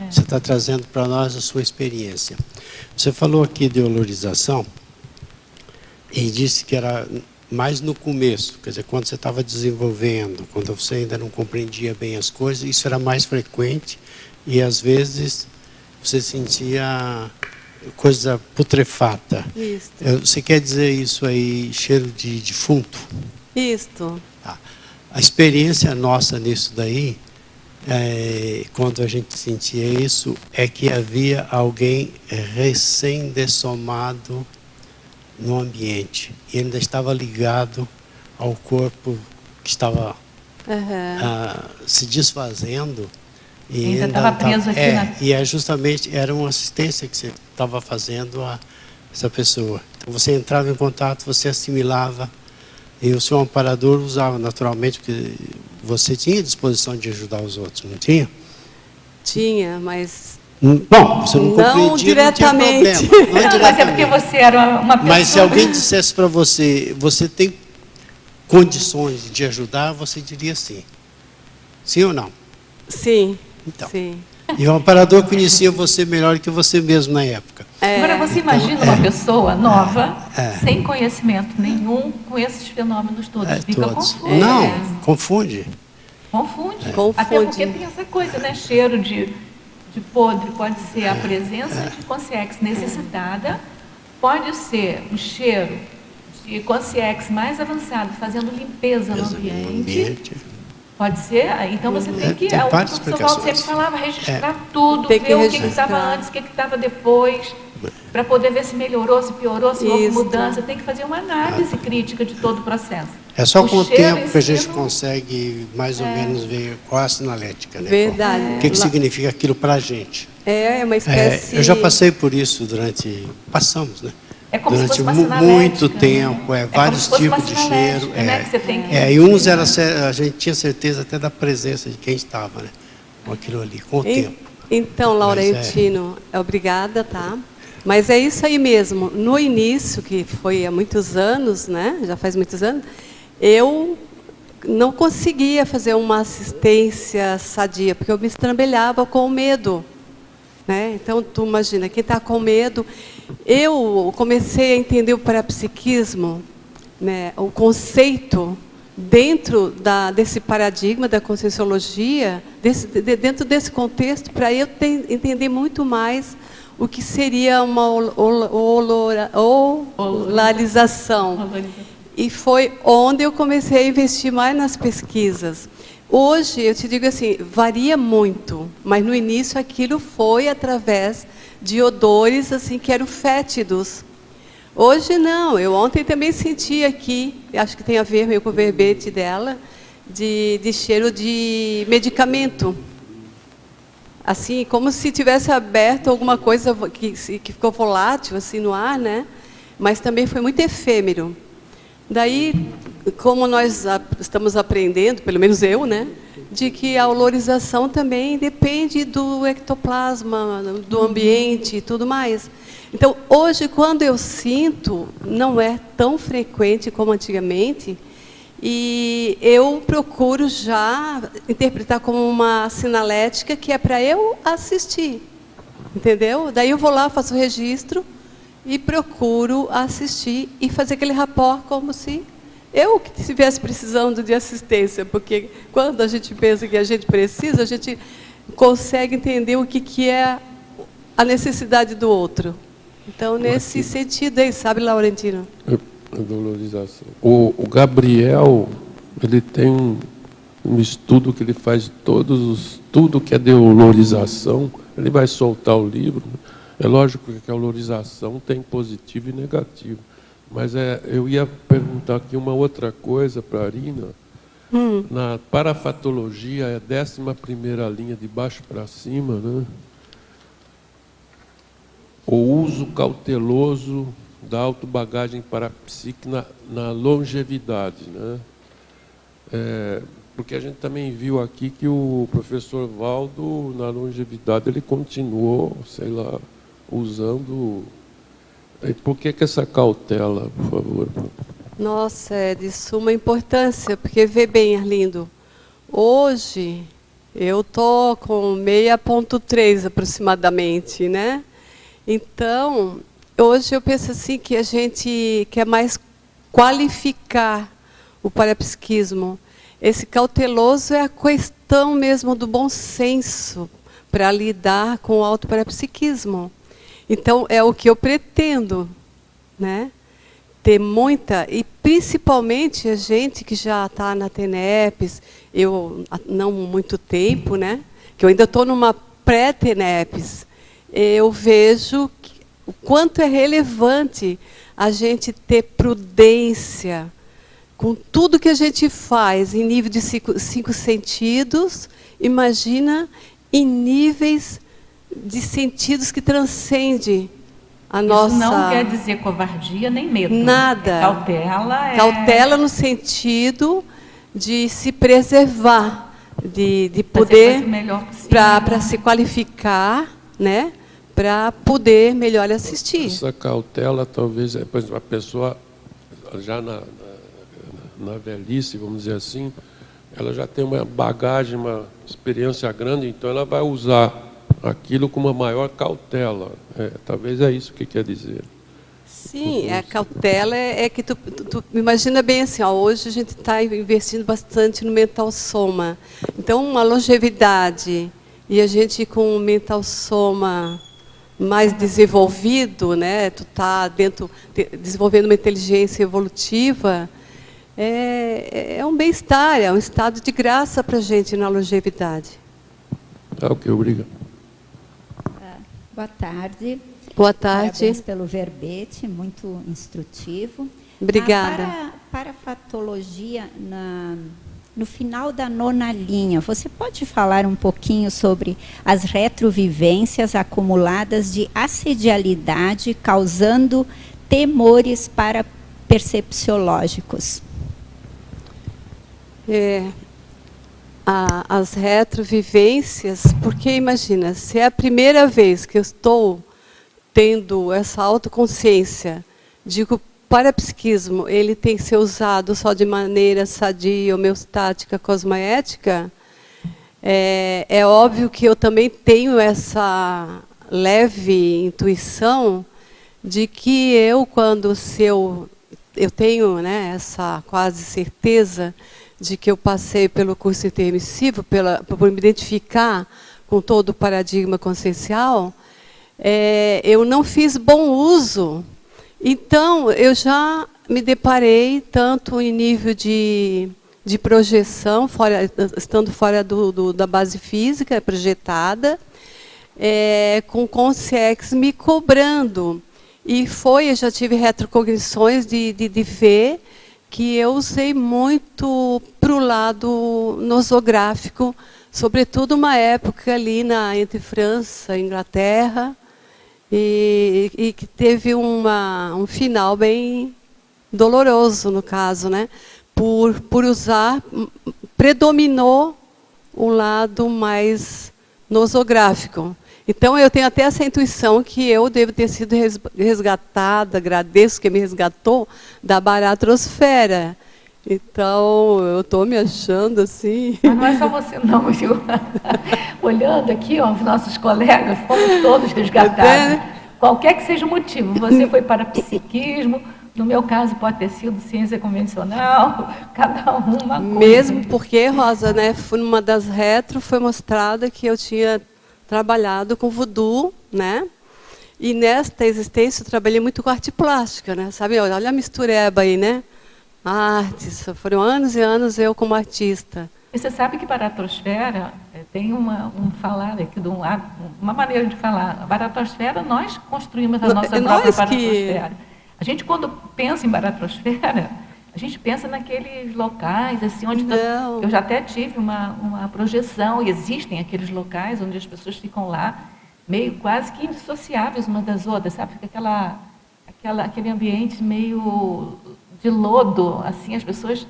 Você está trazendo para nós a sua experiência. Você falou aqui de olorização e disse que era mais no começo, quer dizer, quando você estava desenvolvendo, quando você ainda não compreendia bem as coisas, isso era mais frequente e, às vezes, você sentia coisa putrefata. Isso. Você quer dizer isso aí, cheiro de defunto? Isso. A experiência nossa nisso daí, quando a gente sentia isso, é que havia alguém recém-dessomado no ambiente. E ele ainda estava ligado ao corpo que estava se desfazendo. E ainda estava preso aqui E justamente era uma assistência que você estava fazendo a essa pessoa. Então você entrava em contato, você assimilava, e o seu amparador usava naturalmente, porque você tinha disposição de ajudar os outros, não tinha? Tinha, mas... Bom, você não compreendia, diretamente. Não tinha problema. Não, mas é porque você era uma pessoa... Mas se alguém dissesse para você, você tem condições de ajudar, você diria sim. Sim ou não? Sim. Então. Sim. E o amparador conhecia você melhor que você mesmo na época. Agora você imagina uma pessoa nova, sem conhecimento nenhum, com esses fenômenos todos. Fica confuso. Não, confunde. Confunde. Até porque tem essa coisa, né? Cheiro de podre pode ser a presença de consciência necessitada, pode ser um cheiro de consciência mais avançado, fazendo limpeza no ambiente. Pode ser, então você tem que, o professor Valdo sempre falava, registrar tudo, ver o que estava antes, o que estava depois, para poder ver se melhorou, se piorou, se houve mudança. Tem que fazer uma análise crítica de todo o processo. É só com o cheiro tempo em que a si gente não- consegue mais ou menos ver qual a sinalética, né? Verdade. O que significa aquilo para a gente. É uma espécie... Eu já passei por isso passamos, né? É como se Durante fosse uma sinalética, muito né? tempo, É como vários se fosse uma tipos de cheiro. sinalética, né, que você tem que- E uns a gente tinha certeza até da presença de quem estava, né? Com aquilo ali, com o tempo. Então, Laurentino, obrigada, tá? Mas é isso aí mesmo. No início, que foi há muitos anos, né? Já faz muitos anos, eu não conseguia fazer uma assistência sadia, porque eu me estrambelhava com o medo. Né? Então, tu imagina, quem está com medo... Eu comecei a entender o parapsiquismo, né? O conceito dentro desse paradigma da Conscienciologia, dentro desse contexto, para eu entender muito mais o que seria uma olarização. E foi onde eu comecei a investir mais nas pesquisas. Hoje, eu te digo assim, varia muito, mas no início aquilo foi através de odores assim que eram fétidos. Hoje não, eu ontem também senti aqui, acho que tem a ver meio com o verbete dela, de cheiro de medicamento. Assim, como se tivesse aberto alguma coisa que ficou volátil assim no ar, né? Mas também foi muito efêmero. Daí, como nós estamos aprendendo, pelo menos eu, né, de que a olorização também depende do ectoplasma, do ambiente e tudo mais. Então, hoje, quando eu sinto, não é tão frequente como antigamente, e eu procuro já interpretar como uma sinalética que é para eu assistir, entendeu? Daí eu vou lá, faço o registro, e procuro assistir e fazer aquele rapport como se eu que estivesse precisando de assistência, porque quando a gente pensa que a gente precisa, a gente consegue entender o que é a necessidade do outro. Então, nesse sentido aí, sabe, Laurentino? A dolorização. O Gabriel, ele tem um estudo que ele faz tudo que é dolorização, ele vai soltar o livro. É lógico que a olorização tem positivo e negativo. Mas eu ia perguntar aqui uma outra coisa para a Arina. Na parafatologia, é a 11ª linha de baixo para cima, né? O uso cauteloso da autobagagem parapsíquica na longevidade, né? Porque a gente também viu aqui que o professor Valdo, na longevidade, ele continuou, sei lá, usando... Por que essa cautela, por favor? Nossa, é de suma importância, porque vê bem, Arlindo, hoje eu estou com 6,3 aproximadamente, né? Então, hoje eu penso assim que a gente quer mais qualificar o parapsiquismo. Esse cauteloso é a questão mesmo do bom senso para lidar com o autoparapsiquismo. Então, é o que eu pretendo, né? Ter muita, e principalmente a gente que já está na TENEPS, eu não muito tempo, né? Que eu ainda estou numa pré-TENEPS, eu vejo o quanto é relevante a gente ter prudência com tudo que a gente faz em nível de cinco sentidos, imagina em níveis de sentidos que transcendem a nossa... Isso não quer dizer covardia nem medo. Nada. Cautela Cautela no sentido de se preservar, de poder, para se qualificar, né? Para poder melhor assistir. Essa cautela, talvez, por exemplo, a pessoa já na velhice, vamos dizer assim, ela já tem uma bagagem, uma experiência grande, então ela vai usar aquilo com uma maior cautela. Talvez é isso que quer dizer. Sim, a cautela é que tu imagina bem assim, ó, hoje a gente está investindo bastante no mental soma. Então, uma longevidade e a gente com o mental soma mais desenvolvido, né? Tu está desenvolvendo uma inteligência evolutiva, é um bem-estar, é um estado de graça para a gente na longevidade. Ok, obrigado. Boa tarde. Boa tarde. Parabéns pelo verbete, muito instrutivo. Obrigada. A parafatologia, no final da 9ª linha, você pode falar um pouquinho sobre as retrovivências acumuladas de assedialidade causando temores percepciológicos? As retrovivências, porque imagina, se é a primeira vez que eu estou tendo essa autoconsciência de que o parapsiquismo ele tem que ser usado só de maneira sadia, homeostática, cosmoética, é óbvio que eu também tenho essa leve intuição de que eu tenho, né, essa quase certeza de que eu passei pelo curso intermissivo, por me identificar com todo o paradigma consciencial, eu não fiz bom uso. Então, eu já me deparei tanto em nível de projeção, estando fora da base física, projetada, com consciência me cobrando. E eu já tive retrocognições de ver que eu usei muito para o lado nosográfico, sobretudo uma época ali entre França e Inglaterra, e que teve um final bem doloroso, no caso, né? Por usar, predominou um lado mais nosográfico. Então, eu tenho até essa intuição que eu devo ter sido resgatada, agradeço que me resgatou, da baratrosfera. Então, eu estou me achando assim... Mas não é só você não, viu? Olhando aqui, ó, os nossos colegas, fomos todos resgatados. Qualquer que seja o motivo, você foi para psiquismo, no meu caso pode ter sido ciência convencional, cada uma coisa. Mesmo porque, Rosa, né, numa das retro foi mostrada que eu tinha trabalhado com voodoo, né? E nesta existência eu trabalhei muito com arte plástica, né? Sabe, olha a mistureba aí, né? Artes, foram anos e anos eu como artista. E você sabe que baratosfera tem uma maneira de falar. A baratosfera, nós construímos a nossa própria baratosfera. A gente, quando pensa em baratosfera, a gente pensa naqueles locais, assim, onde eu já até tive uma projeção, e existem aqueles locais onde as pessoas ficam lá, meio quase que indissociáveis umas das outras, sabe? Fica aquele ambiente meio de lodo, assim, as pessoas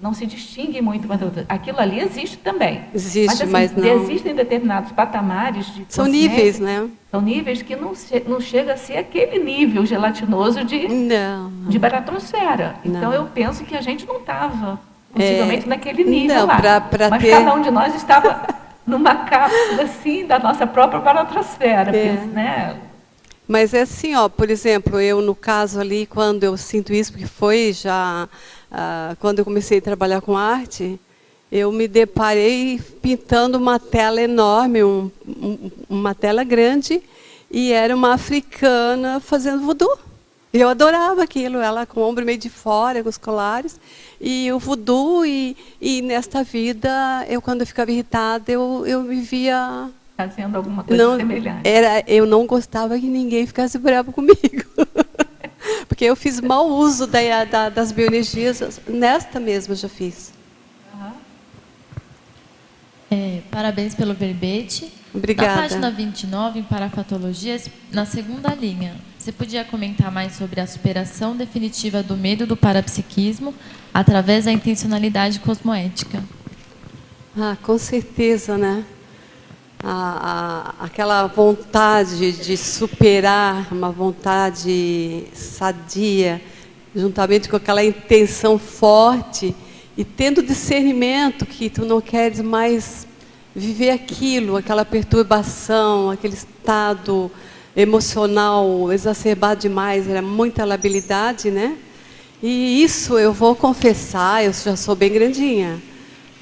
não se distinguem muito umas das outras. Aquilo ali existe também. Existe, mas não... Existem determinados patamares de São níveis, né? São níveis que não chega a ser aquele nível gelatinoso de baratrosfera. Então, eu penso que a gente não estava, possivelmente, naquele nível lá. Mas cada um de nós estava numa cápsula, assim, da nossa própria baratrosfera, né? Mas é assim, ó, por exemplo, eu no caso ali, quando eu sinto isso, porque foi já... quando eu comecei a trabalhar com arte, eu me deparei pintando uma tela enorme, uma tela grande, e era uma africana fazendo voodoo. Eu adorava aquilo, ela com o ombro meio de fora, com os colares, e o voodoo, e nesta vida, quando eu ficava irritada, eu me via... Fazendo alguma coisa semelhante. Eu não gostava que ninguém ficasse bravo comigo. Porque eu fiz mau uso das bioenergias, nesta mesma eu já fiz. Parabéns pelo verbete. Obrigada. Na página 29, em parafatologias, na segunda linha, você podia comentar mais sobre a superação definitiva do medo do parapsiquismo através da intencionalidade cosmoética? Com certeza, né? Aquela vontade de superar, uma vontade sadia, juntamente com aquela intenção forte, e tendo discernimento que tu não queres mais viver aquilo, aquela perturbação, aquele estado emocional exacerbado demais, era muita labilidade, né? E isso eu vou confessar, eu já sou bem grandinha,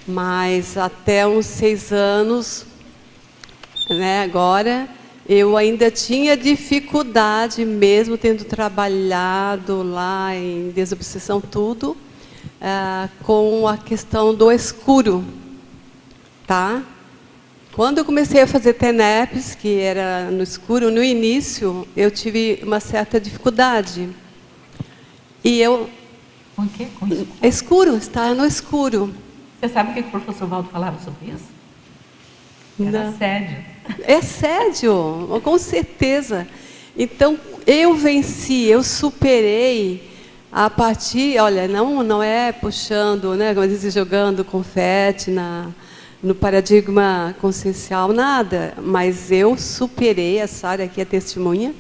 mas até uns 6 anos... né, agora, eu ainda tinha dificuldade, mesmo tendo trabalhado lá em desobsessão, tudo, com a questão do escuro. Tá? Quando eu comecei a fazer TENEPs, que era no escuro, no início, eu tive uma certa dificuldade. E eu Com o quê? Com escuro? Escuro, estar no escuro. Você sabe o que o professor Valdo falava sobre isso? Era assédio. É assédio, com certeza. Então, eu venci, eu superei a partir, olha, não é puxando, né, como dizem, jogando confete no paradigma consciencial, nada, mas eu superei, a Sara aqui é testemunha,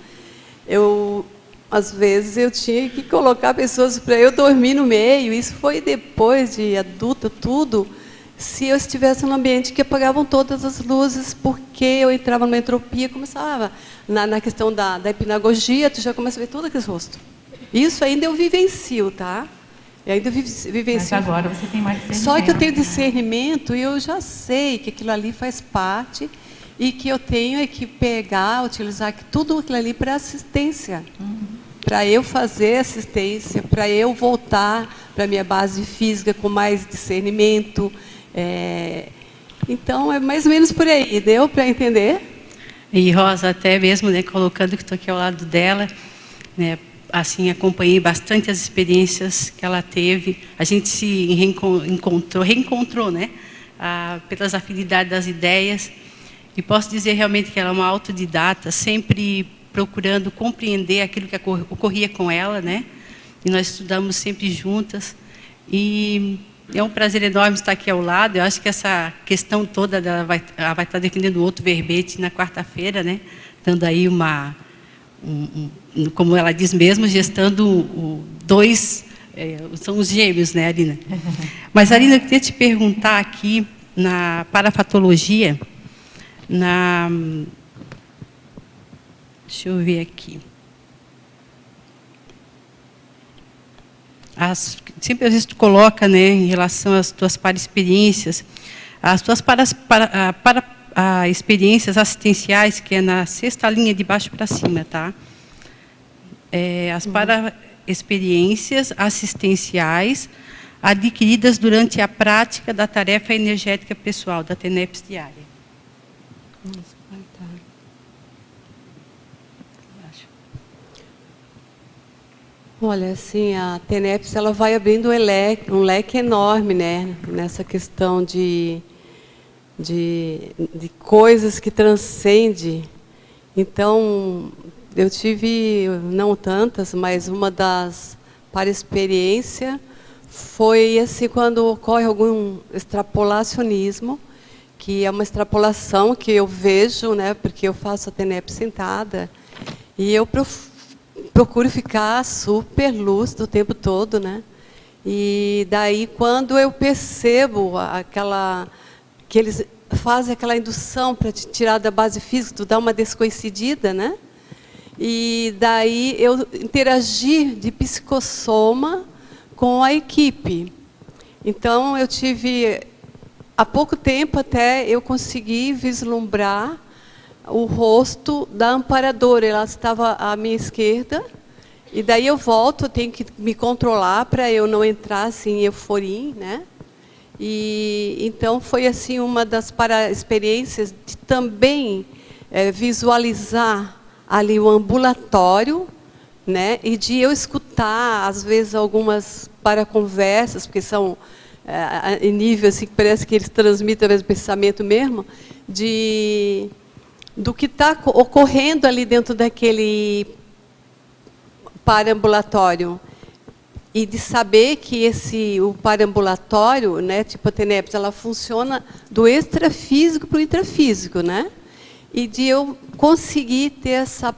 às vezes eu tinha que colocar pessoas para eu dormir no meio, isso foi depois de adulta, tudo, se eu estivesse num ambiente que apagavam todas as luzes, porque eu entrava numa entropia, começava, na questão da hipnagogia, tu já começa a ver todo aquele rosto. Isso ainda eu vivencio, tá? Eu ainda vivencio. Mas agora você tem mais discernimento. Só que eu tenho discernimento e eu já sei que aquilo ali faz parte e que eu tenho que pegar, utilizar tudo aquilo ali para assistência. Para eu fazer assistência, para eu voltar para a minha base física com mais discernimento. Então, é mais ou menos por aí. Deu para entender? E, Rosa, até mesmo, né, colocando que estou aqui ao lado dela, né, assim, acompanhei bastante as experiências que ela teve. A gente se reencontrou, né, pelas afinidades das ideias. E posso dizer realmente que ela é uma autodidata, sempre procurando compreender aquilo que ocorria com ela, né? E nós estudamos sempre juntas. E é um prazer enorme estar aqui ao lado. Eu acho que essa questão toda ela vai estar defendendo outro verbete na quarta-feira, né? Dando aí como ela diz mesmo, gestando dois, são os gêmeos, né, Arina? Mas, Arina, eu queria te perguntar aqui, na parafatologia, deixa eu ver aqui. Sempre às vezes tu coloca, né, em relação às tuas para-experiências, as tuas experiências assistenciais, que é na 6ª linha de baixo para cima, tá? As para-experiências assistenciais adquiridas durante a prática da tarefa energética pessoal, da TENEPS diária. Olha, assim, a TENEPS ela vai abrindo um leque enorme, né, nessa questão de coisas que transcendem. Então, eu tive, não tantas, mas uma das para experiência foi assim, quando ocorre algum extrapolacionismo, que é uma extrapolação que eu vejo, né, porque eu faço a TENEPS sentada, e eu procuro ficar super lúcido o tempo todo, né? E daí, quando eu percebo que eles fazem aquela indução para te tirar da base física, tu dá uma descoincidida, né? E daí eu interagi de psicossoma com a equipe. Então, eu tive, há pouco tempo até, eu consegui vislumbrar o rosto da amparadora. Ela estava à minha esquerda, e daí eu volto, eu tenho que me controlar para eu não entrar assim, em euforia, né? E então foi assim uma das para-experiências de também visualizar ali o ambulatório, né? E de eu escutar, às vezes, algumas para-conversas, porque são em nível assim, que parece que eles transmitem o pensamento mesmo, do que está ocorrendo ali dentro daquele paraambulatório. E de saber que o paraambulatório, né, tipo a TENEPS, ela funciona do extrafísico para o intrafísico, né? E de eu conseguir ter essa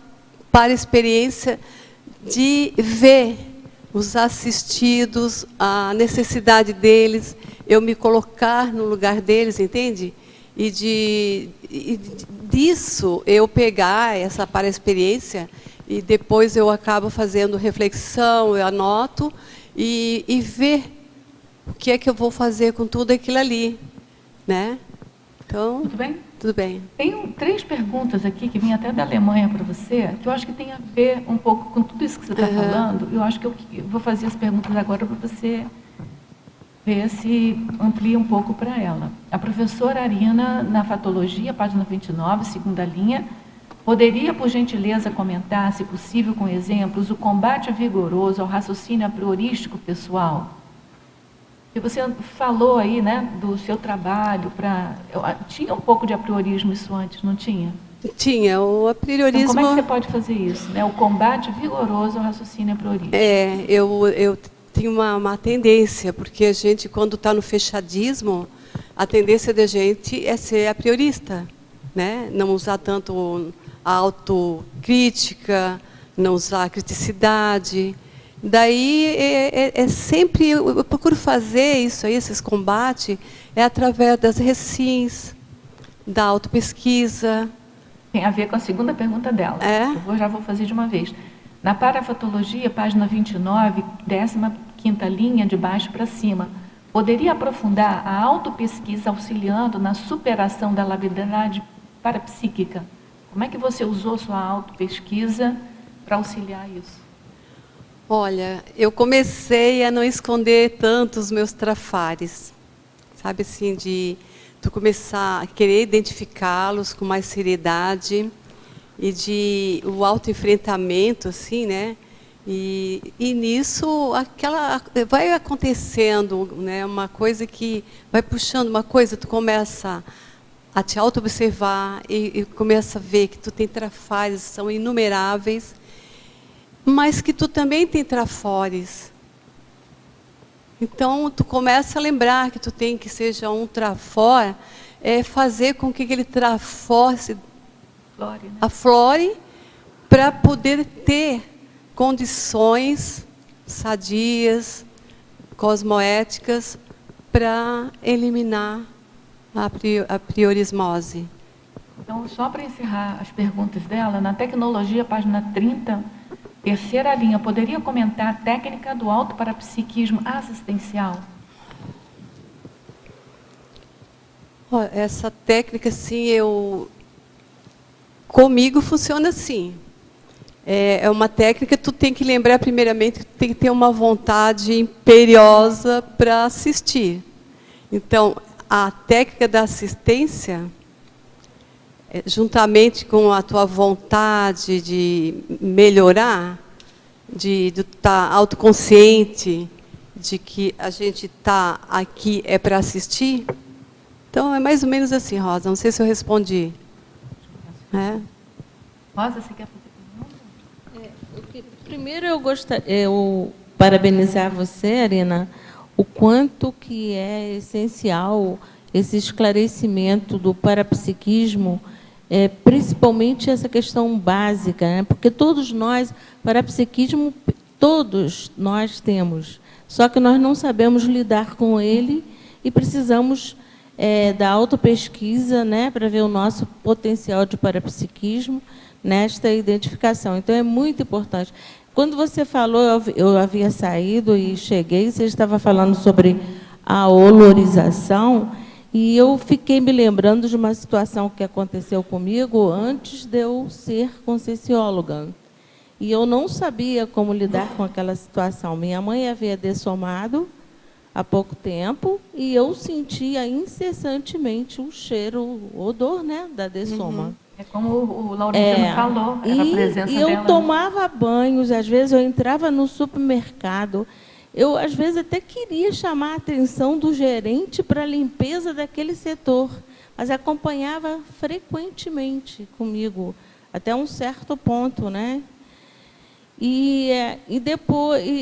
para-experiência de ver os assistidos, a necessidade deles, eu me colocar no lugar deles, entende? E disso eu pegar essa para-experiência e depois eu acabo fazendo reflexão, eu anoto e ver o que é que eu vou fazer com tudo aquilo ali, né? Então, tudo bem? Tudo bem. Tenho 3 perguntas aqui que vêm até da Alemanha para você, que eu acho que tem a ver um pouco com tudo isso que você está falando. Eu acho que eu vou fazer as perguntas agora para você ver se amplia um pouco para ela. A professora Arina, na Fatologia, página 29, 2ª linha, Poderia, por gentileza, comentar, se possível com exemplos, o combate vigoroso ao raciocínio a priorístico pessoal? E você falou aí, né, do seu trabalho para... Tinha um pouco de apriorismo isso antes, não tinha? Tinha, o apriorismo... Então, como é que você pode fazer isso, né? O combate vigoroso ao raciocínio a priorístico. Eu tenho uma tendência, porque a gente, quando está no fechadismo, a tendência da gente é ser apriorista, né? Não usar tanto a autocrítica, não usar a criticidade. Daí, sempre, eu procuro fazer isso aí, esses combates, através das recins, da autopesquisa. Tem a ver com a segunda pergunta dela. Eu já vou fazer de uma vez. Na parafatologia, página 29, 15ª linha, de baixo para cima, poderia aprofundar a autopesquisa auxiliando na superação da labilidade parapsíquica? Como é que você usou sua autopesquisa para auxiliar isso? Olha, eu comecei a não esconder tanto os meus trafares, sabe assim, de tu começar a querer identificá-los com mais seriedade e de o autoenfrentamento, assim, né? E nisso vai acontecendo, né? Uma coisa que vai puxando uma coisa, tu começa a te auto-observar e começa a ver que tu tem trafares, são inumeráveis, mas que tu também tem trafores. Então, tu começa a lembrar que tu tem que seja um trafor, fazer com que aquele trafor se aflore para poder ter condições sadias, cosmoéticas, para eliminar a priorismose. Então, só para encerrar as perguntas dela, na tecnologia, página 30, terceira linha, poderia comentar a técnica do autoparapsiquismo assistencial? Essa técnica, sim, comigo funciona assim. É uma técnica que tu tem que lembrar, primeiramente, que tu tem que ter uma vontade imperiosa para assistir. Então, a técnica da assistência, juntamente com a tua vontade de melhorar, de estar autoconsciente de que a gente está aqui para assistir. Então, é mais ou menos assim, Rosa. Não sei se eu respondi. Rosa, você quer fazer pergunta? Primeiro, eu parabenizar você, Arina, o quanto que é essencial esse esclarecimento do parapsiquismo, principalmente essa questão básica, né? Porque todos nós, parapsiquismo, todos nós temos, só que nós não sabemos lidar com ele e precisamos da autopesquisa, né, para ver o nosso potencial de parapsiquismo nesta identificação. Então, é muito importante. Quando você falou, eu havia saído e cheguei, você estava falando sobre a olorização, e eu fiquei me lembrando de uma situação que aconteceu comigo antes de eu ser consciencióloga. E eu não sabia como lidar com aquela situação. Minha mãe havia dessomado há pouco tempo e eu sentia incessantemente o cheiro, o odor, né, da dessoma. É como o Laurentino falou, era a presença e eu dela. tomava banhos, às vezes eu entrava no supermercado, eu às vezes até queria chamar a atenção do gerente para a limpeza daquele setor, mas acompanhava frequentemente comigo, até um certo ponto, né? E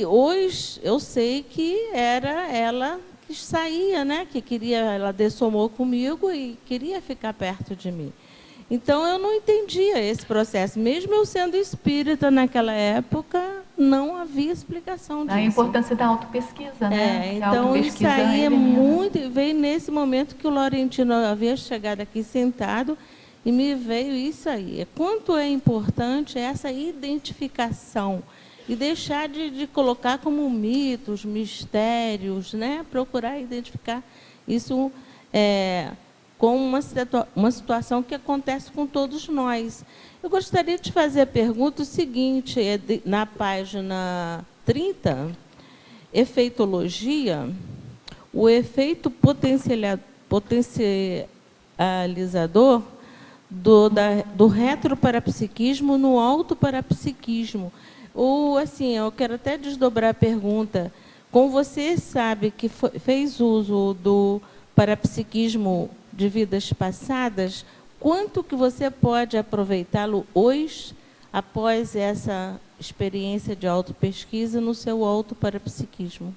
hoje eu sei que era ela que saía, né? Que queria, ela dessomou comigo e queria ficar perto de mim. Então, eu não entendia esse processo. Mesmo eu sendo espírita naquela época, não havia explicação disso. A importância da autopesquisa, né? Então, isso aí veio nesse momento que o Laurentino havia chegado aqui sentado e me veio isso aí. Quanto é importante essa identificação e deixar de colocar como mitos, mistérios, né? Procurar identificar isso com uma situação que acontece com todos nós. Eu gostaria de fazer a pergunta seguinte, na página 30, efeitologia, o efeito potencializador do retroparapsiquismo no autoparapsiquismo. Ou, assim, eu quero até desdobrar a pergunta. Como você sabe que fez uso do parapsiquismo de vidas passadas, quanto que você pode aproveitá-lo hoje, após essa experiência de autopesquisa, no seu autoparapsiquismo?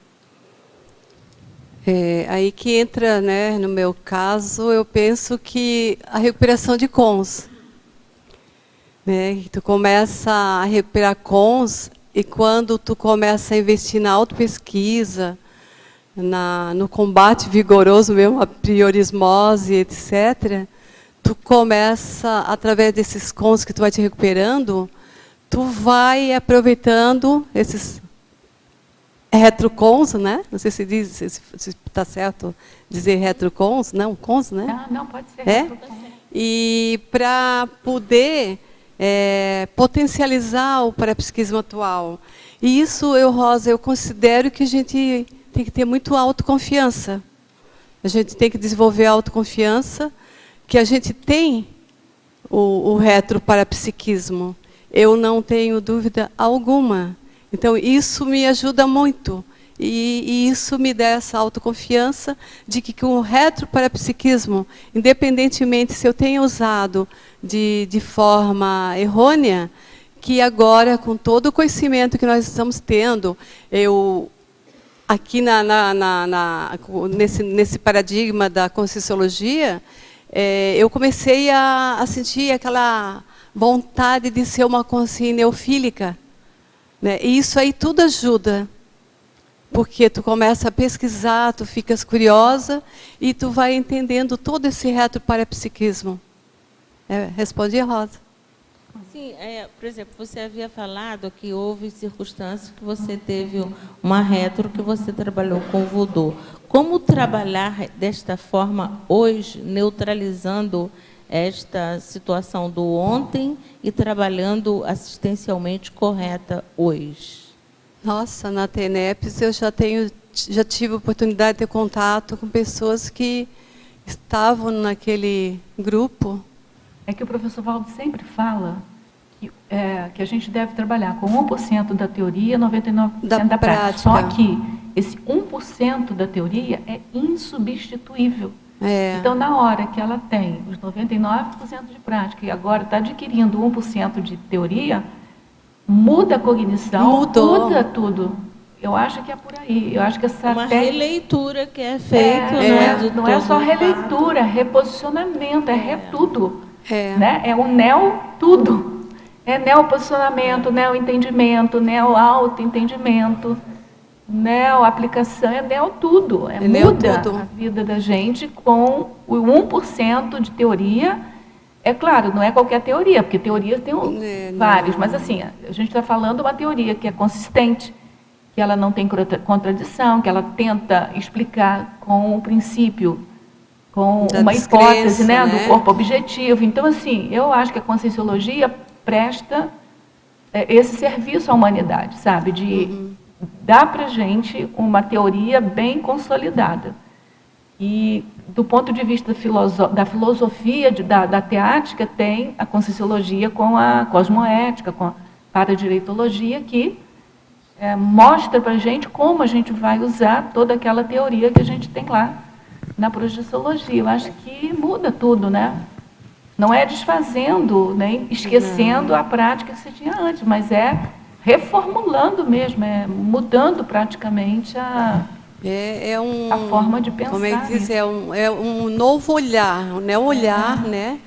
Aí que entra, né, no meu caso, eu penso que a recuperação de cons. Né, tu começa a recuperar cons, e quando tu começa a investir na autopesquisa, no combate vigoroso mesmo, a priorismose, etc., tu começa, através desses cons que tu vai te recuperando, tu vai aproveitando esses retrocons, né? Não sei se diz, se está certo dizer retrocons, não, cons, né? Não, pode ser. E para poder potencializar o parapsiquismo atual. E isso, Rosa, eu considero que a gente tem que ter muito autoconfiança. A gente tem que desenvolver a autoconfiança, que a gente tem o retroparapsiquismo. Eu não tenho dúvida alguma. Então, isso me ajuda muito. E isso me dá essa autoconfiança de que com o retroparapsiquismo, independentemente se eu tenho usado de forma errônea, que agora, com todo o conhecimento que nós estamos tendo, eu, aqui nesse paradigma da Conscienciologia, eu comecei a sentir aquela vontade de ser uma consciência neofílica. Né? E isso aí tudo ajuda. Porque tu começa a pesquisar, tu ficas curiosa e tu vai entendendo todo esse retroparapsiquismo. Respondi, Rosa? Sim, por exemplo, você havia falado que houve circunstâncias que você teve uma retro que você trabalhou com o voodoo. Como trabalhar desta forma hoje, neutralizando esta situação do ontem e trabalhando assistencialmente correta hoje? Nossa, na TENEPS eu já tive a oportunidade de ter contato com pessoas que estavam naquele grupo. É que o professor Valdo sempre fala que a gente deve trabalhar com 1% da teoria e 99% da prática. Só que esse 1% da teoria é insubstituível. Então, na hora que ela tem os 99% de prática e agora está adquirindo 1% de teoria, muda a cognição, muda tudo. Eu acho que é por aí. Eu acho que essa uma releitura que é feita. Não é só releitura, é reposicionamento, tudo. Né? É o neo tudo. É neo-posicionamento, neo-entendimento, neo-auto-entendimento, neo-aplicação, é neo-tudo. Muda a vida da gente com o 1% de teoria. É claro, não é qualquer teoria, porque teorias tem várias, mas assim, a gente está falando uma teoria que é consistente, que ela não tem contradição, que ela tenta explicar com um princípio, com uma hipótese, né, do corpo objetivo. Então, assim, eu acho que a Conscienciologia presta esse serviço à humanidade, sabe? De dar para a gente uma teoria bem consolidada. E, do ponto de vista da filosofia, da teática, tem a Conscienciologia com a cosmoética, com a paradireitologia, que mostra para a gente como a gente vai usar toda aquela teoria que a gente tem lá na projeciologia. Eu acho que muda tudo, né? Não é desfazendo, nem esquecendo a prática que você tinha antes, mas é reformulando mesmo, mudando praticamente a forma de pensar. Como é que diz? É um novo olhar, né? Né?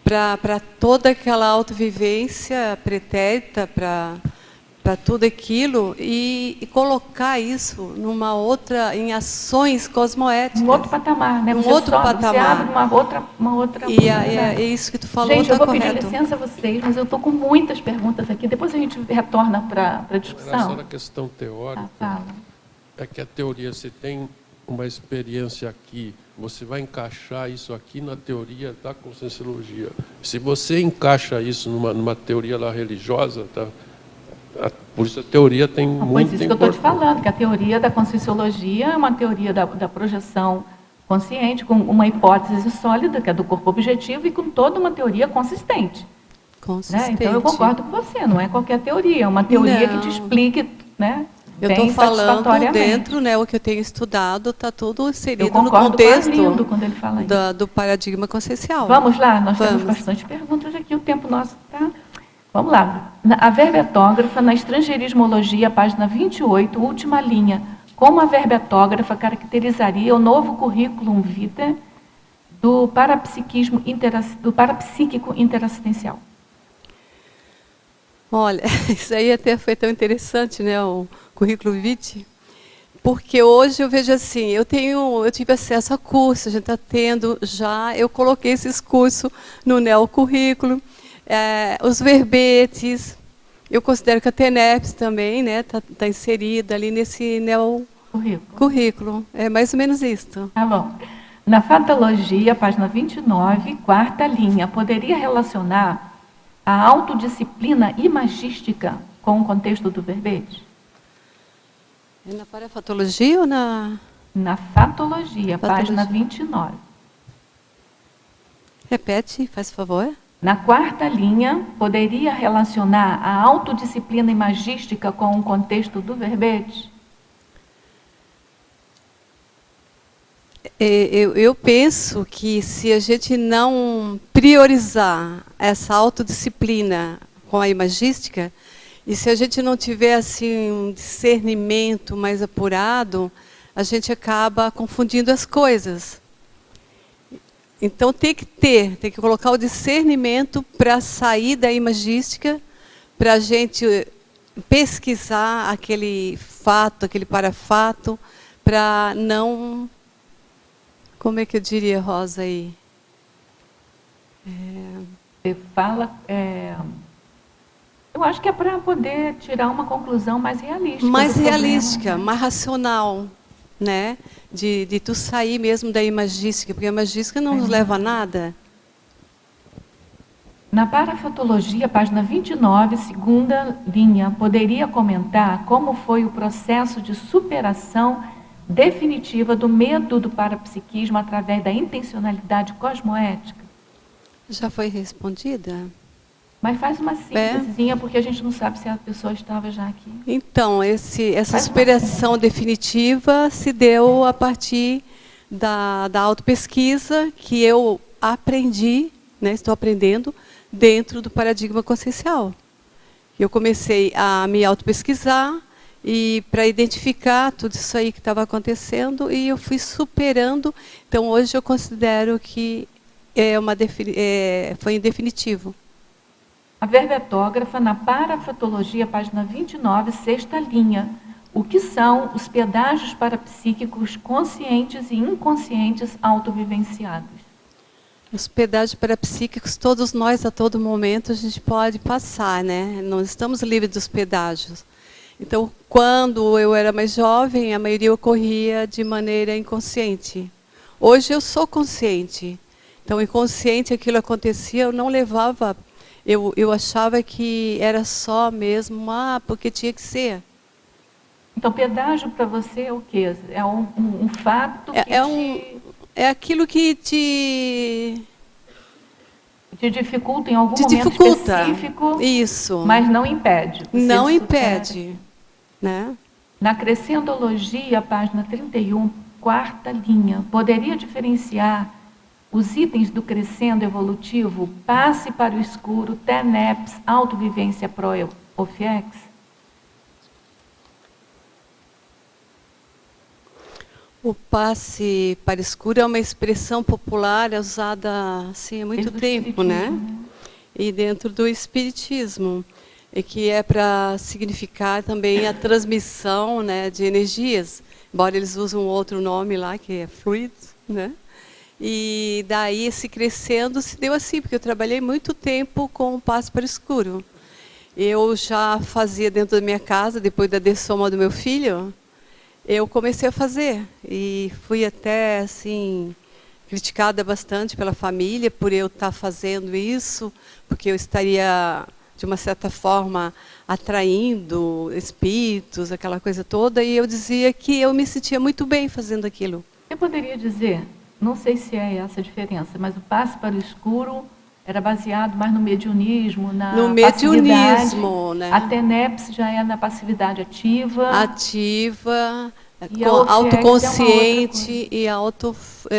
Para toda aquela autovivência pretérita, para tudo aquilo, e colocar isso em ações cosmoéticas. Um outro patamar, né? Um outro patamar. Você abre uma outra e é isso que tu falou. Gente, eu vou pedir licença a vocês, mas eu estou com muitas perguntas aqui. Depois a gente retorna para a discussão. Só na questão teórica, é que a teoria, você tem uma experiência aqui, você vai encaixar isso aqui na teoria da Conscienciologia. Se você encaixa isso numa teoria lá religiosa, por isso a teoria tem muita importância. Pois isso que eu estou te falando, que a teoria da Conscienciologia é uma teoria da projeção consciente, com uma hipótese sólida, que é do corpo objetivo, e com toda uma teoria consistente. Né? Então, eu concordo com você, não é qualquer teoria, é uma teoria que te explique, né, eu estou falando dentro, né, o que eu tenho estudado, está tudo inserido no contexto quando ele fala do paradigma consciencial. Vamos lá, nós temos bastante perguntas aqui, o tempo nosso está... Vamos lá. A verbetógrafa, na estrangeirismologia, página 28, última linha. Como a verbetógrafa caracterizaria o novo currículo vitae do parapsíquico interassistencial? Olha, isso aí até foi tão interessante, né, o currículo vitae, porque hoje eu vejo assim, eu tive acesso a cursos, a gente está tendo já, eu coloquei esses cursos no neocurrículo, os verbetes, eu considero que a TENEPS também, né, tá inserida ali nesse neocurrículo, é mais ou menos isso. Tá bom. Na fatologia, página 29, quarta linha, poderia relacionar a autodisciplina imagística com o contexto do verbete? É na parafatologia ou na... Na fatologia, página 29. Repete, faz favor. Na quarta linha, poderia relacionar a autodisciplina imagística com o contexto do verbete? Eu penso que se a gente não priorizar essa autodisciplina com a imagística, e se a gente não tiver assim, um discernimento mais apurado, a gente acaba confundindo as coisas. Então tem que colocar o discernimento para sair da imagística, para a gente pesquisar aquele fato, aquele parafato, para não... Como é que eu diria, Rosa, aí? Você fala... eu acho que é para poder tirar uma conclusão mais realística. Mais realística, mais racional, né? De tu sair mesmo da imagística, porque a imagística não nos leva a nada. Na parafatologia, página 29, segunda linha, poderia comentar como foi o processo de superação definitiva do medo do parapsiquismo através da intencionalidade cosmoética? Já foi respondida? Mas faz uma síntesezinha, porque a gente não sabe se a pessoa estava já aqui. Então, essa superação definitiva se deu a partir da autopesquisa que eu aprendi, né, estou aprendendo, dentro do paradigma consciencial. Eu comecei a me autopesquisar, e para identificar tudo isso aí que estava acontecendo, e eu fui superando. Então, hoje eu considero que foi em definitivo. A verbetógrafa, na parafatologia, página 29, sexta linha. O que são os pedágios parapsíquicos conscientes e inconscientes autovivenciados? Os pedágios parapsíquicos, todos nós, a todo momento, a gente pode passar, né? Não estamos livres dos pedágios. Então, quando eu era mais jovem, a maioria ocorria de maneira inconsciente. Hoje eu sou consciente. Então, inconsciente, aquilo acontecia, eu não levava... Eu achava que era só mesmo, porque tinha que ser. Então, pedágio para você é o quê? É um fato que é aquilo que te dificulta em algum momento específico, isso, mas não impede. Não impede. Né? Na crescendologia, página 31, quarta linha, poderia diferenciar os itens do crescendo evolutivo, passe para o escuro, TENEPS, autovivência pro-OFIEX? O passe para o escuro é uma expressão popular usada assim, há muito tempo, né? E dentro do espiritismo. E que é para significar também a transmissão, né, de energias, embora eles usem outro nome lá, que é fluid, né? E daí esse crescendo se deu assim, porque eu trabalhei muito tempo com o passe para o escuro. Eu já fazia dentro da minha casa, depois da dessoma do meu filho, eu comecei a fazer. E fui até, assim, criticada bastante pela família por eu estar fazendo isso, porque eu estaria... de uma certa forma, atraindo espíritos, aquela coisa toda, e eu dizia que eu me sentia muito bem fazendo aquilo. Eu poderia dizer não sei se é essa a diferença, mas o passe para o escuro era baseado mais no mediunismo, na no mediunismo, né? A TENEPS já é na passividade ativa. Ativa, e a OFIEX autoconsciente, e a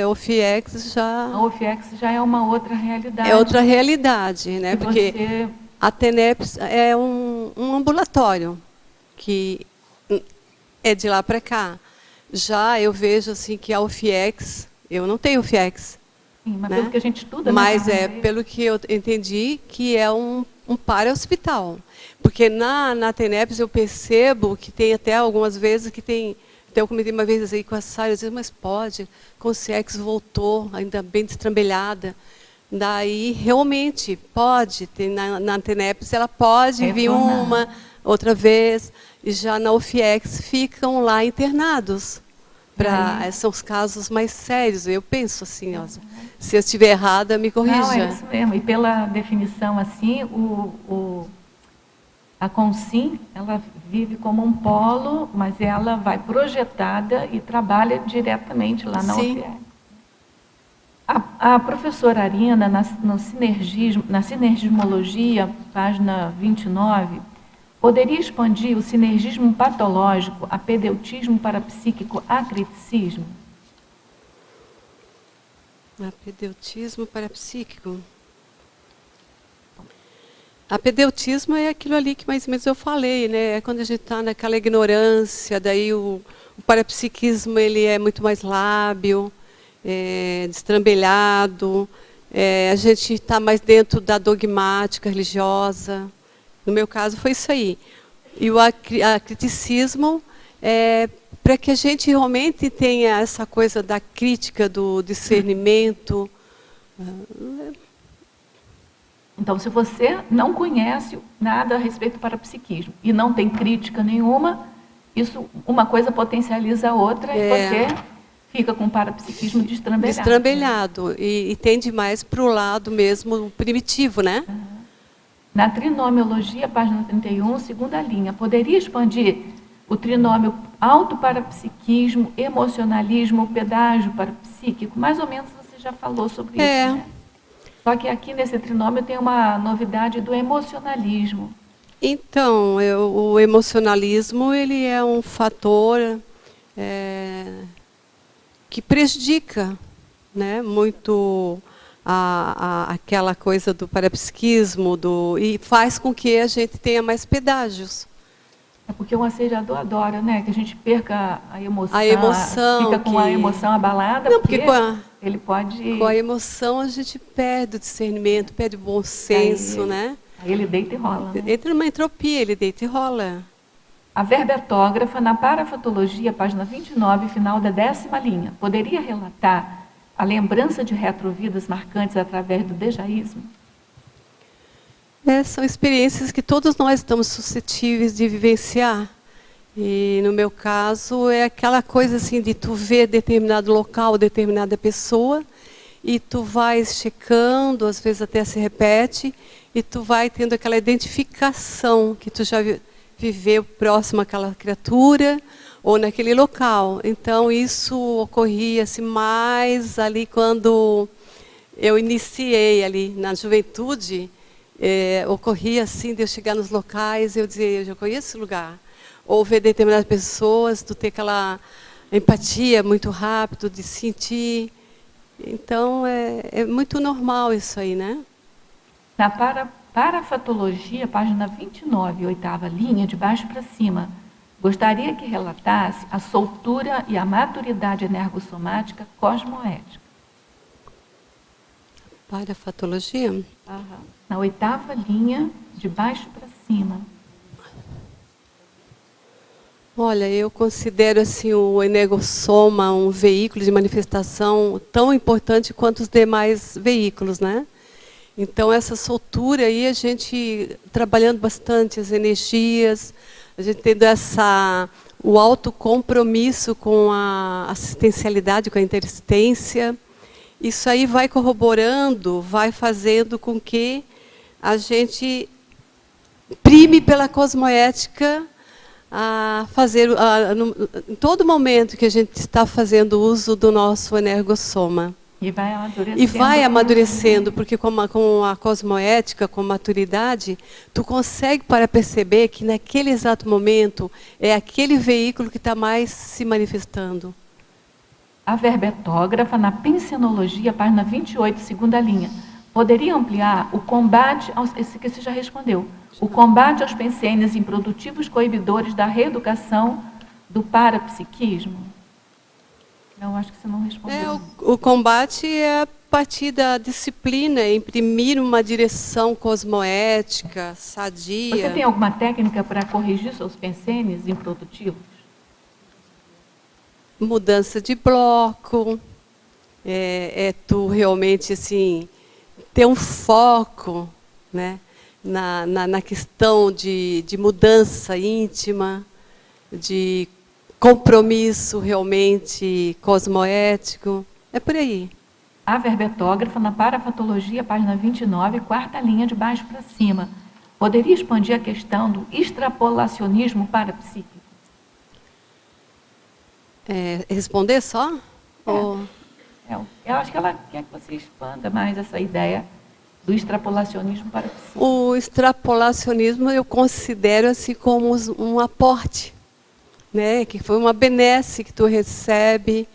OFIEX já... A OFIEX já é uma outra realidade. É outra realidade, né? Porque você... a TENEPS é um ambulatório, que é de lá para cá. Já eu vejo assim que a OFIEX, eu não tenho OFIEX, sim, mas né? pelo que a gente estuda... Mas pelo que eu entendi, que é um para-hospital. Porque na TENEPS eu percebo que tem até algumas vezes que tem... Até eu comentei uma vez aí com a Sara, eu disse, mas pode, a consciência voltou, ainda bem destrambelhada. Daí, realmente, pode, tem na TENEPS, ela pode vir uma, outra vez, e já na OFIEX ficam lá internados. São os casos mais sérios, eu penso assim, ó, se eu estiver errada, me corrija. Não, é isso mesmo, e pela definição assim, a CONSIM, ela vive como um polo, mas ela vai projetada e trabalha diretamente lá na OFIEX. A professora Arina, na sinergismologia, página 29, poderia expandir o sinergismo patológico, apedeutismo parapsíquico, acriticismo? Apedeutismo parapsíquico. Apedeutismo é aquilo ali que mais ou menos eu falei, né? É quando a gente está naquela ignorância, daí o parapsiquismo ele é muito mais lábil, destrambelhado, a gente está mais dentro da dogmática religiosa. No meu caso foi isso aí. E o acriticismo é para que a gente realmente tenha essa coisa da crítica, do discernimento. Então, se você não conhece nada a respeito do parapsiquismo e não tem crítica nenhuma, uma coisa potencializa a outra e você fica com o parapsiquismo destrambelhado. Destrambelhado, e tende mais para o lado mesmo primitivo, né? Na trinomiologia, página 31, segunda linha, poderia expandir o trinômio autoparapsiquismo, emocionalismo, pedágio parapsíquico? Mais ou menos você já falou sobre isso, né? Só que aqui nesse trinômio tem uma novidade do emocionalismo. Então, o emocionalismo ele é um fator que prejudica, né, muito aquela coisa do parapsiquismo, e faz com que a gente tenha mais pedágios. É porque o assediador adora, né, que a gente perca a emoção. A emoção. Fica com a emoção abalada, não, porque ele pode... Com a emoção a gente perde o discernimento, perde o bom senso, né? Aí ele deita e rola, né? Entra numa entropia, ele deita e rola. A verbetógrafa, na parafatologia, página 29, final da 10ª linha, poderia relatar a lembrança de retrovidas marcantes através do dejaísmo? São experiências que todos nós estamos suscetíveis de vivenciar. E no meu caso é aquela coisa assim de tu ver determinado local, determinada pessoa, e tu vai checando, às vezes até se repete, e tu vai tendo aquela identificação que tu já viveu próximo àquela criatura ou naquele local. Então isso ocorria assim, mais ali quando eu iniciei ali na juventude, ocorria assim de eu chegar nos locais e eu dizer, eu já conheço esse lugar. Ou ver determinadas pessoas, tu ter aquela empatia muito rápido de sentir. Então, é muito normal isso aí, né? Na parafatologia, página 29, 8ª linha, de baixo para cima, gostaria que relatasse a soltura e a maturidade energossomática cosmoética. Parafatologia? Na 8ª linha, de baixo para cima. Olha, eu considero assim, o energossoma um veículo de manifestação tão importante quanto os demais veículos, né? Então, essa soltura aí, a gente trabalhando bastante as energias, a gente tendo o autocompromisso com a assistencialidade, com a interassistência, isso aí vai corroborando, vai fazendo com que a gente prime pela cosmoética a fazer, em todo momento que a gente está fazendo uso do nosso energossoma. E vai amadurecendo. E vai amadurecendo, porque com a cosmoética, com maturidade, tu consegue para perceber que naquele exato momento é aquele veículo que está mais se manifestando. A verbetógrafa, na pensenologia, página 28, segunda linha. Poderia ampliar o combate aos... Esse que você já respondeu. O combate aos pensênios improdutivos coibidores da reeducação do parapsiquismo? Eu acho que você não respondeu. O combate é a partir da disciplina, imprimir uma direção cosmoética, sadia. Você tem alguma técnica para corrigir seus pensênios improdutivos? Mudança de bloco, tu realmente assim, ter um foco, né, na questão de mudança íntima, de compromisso realmente cosmoético, é por aí. A verbetógrafa, na parafatologia, página 29, quarta linha de baixo para cima. Poderia expandir a questão do extrapolacionismo parapsíquico? Responder só? Eu acho que ela quer que você expanda mais essa ideia do extrapolacionismo parapsíquico. O extrapolacionismo eu considero assim como um aporte, né, que foi uma benesse que tu recebe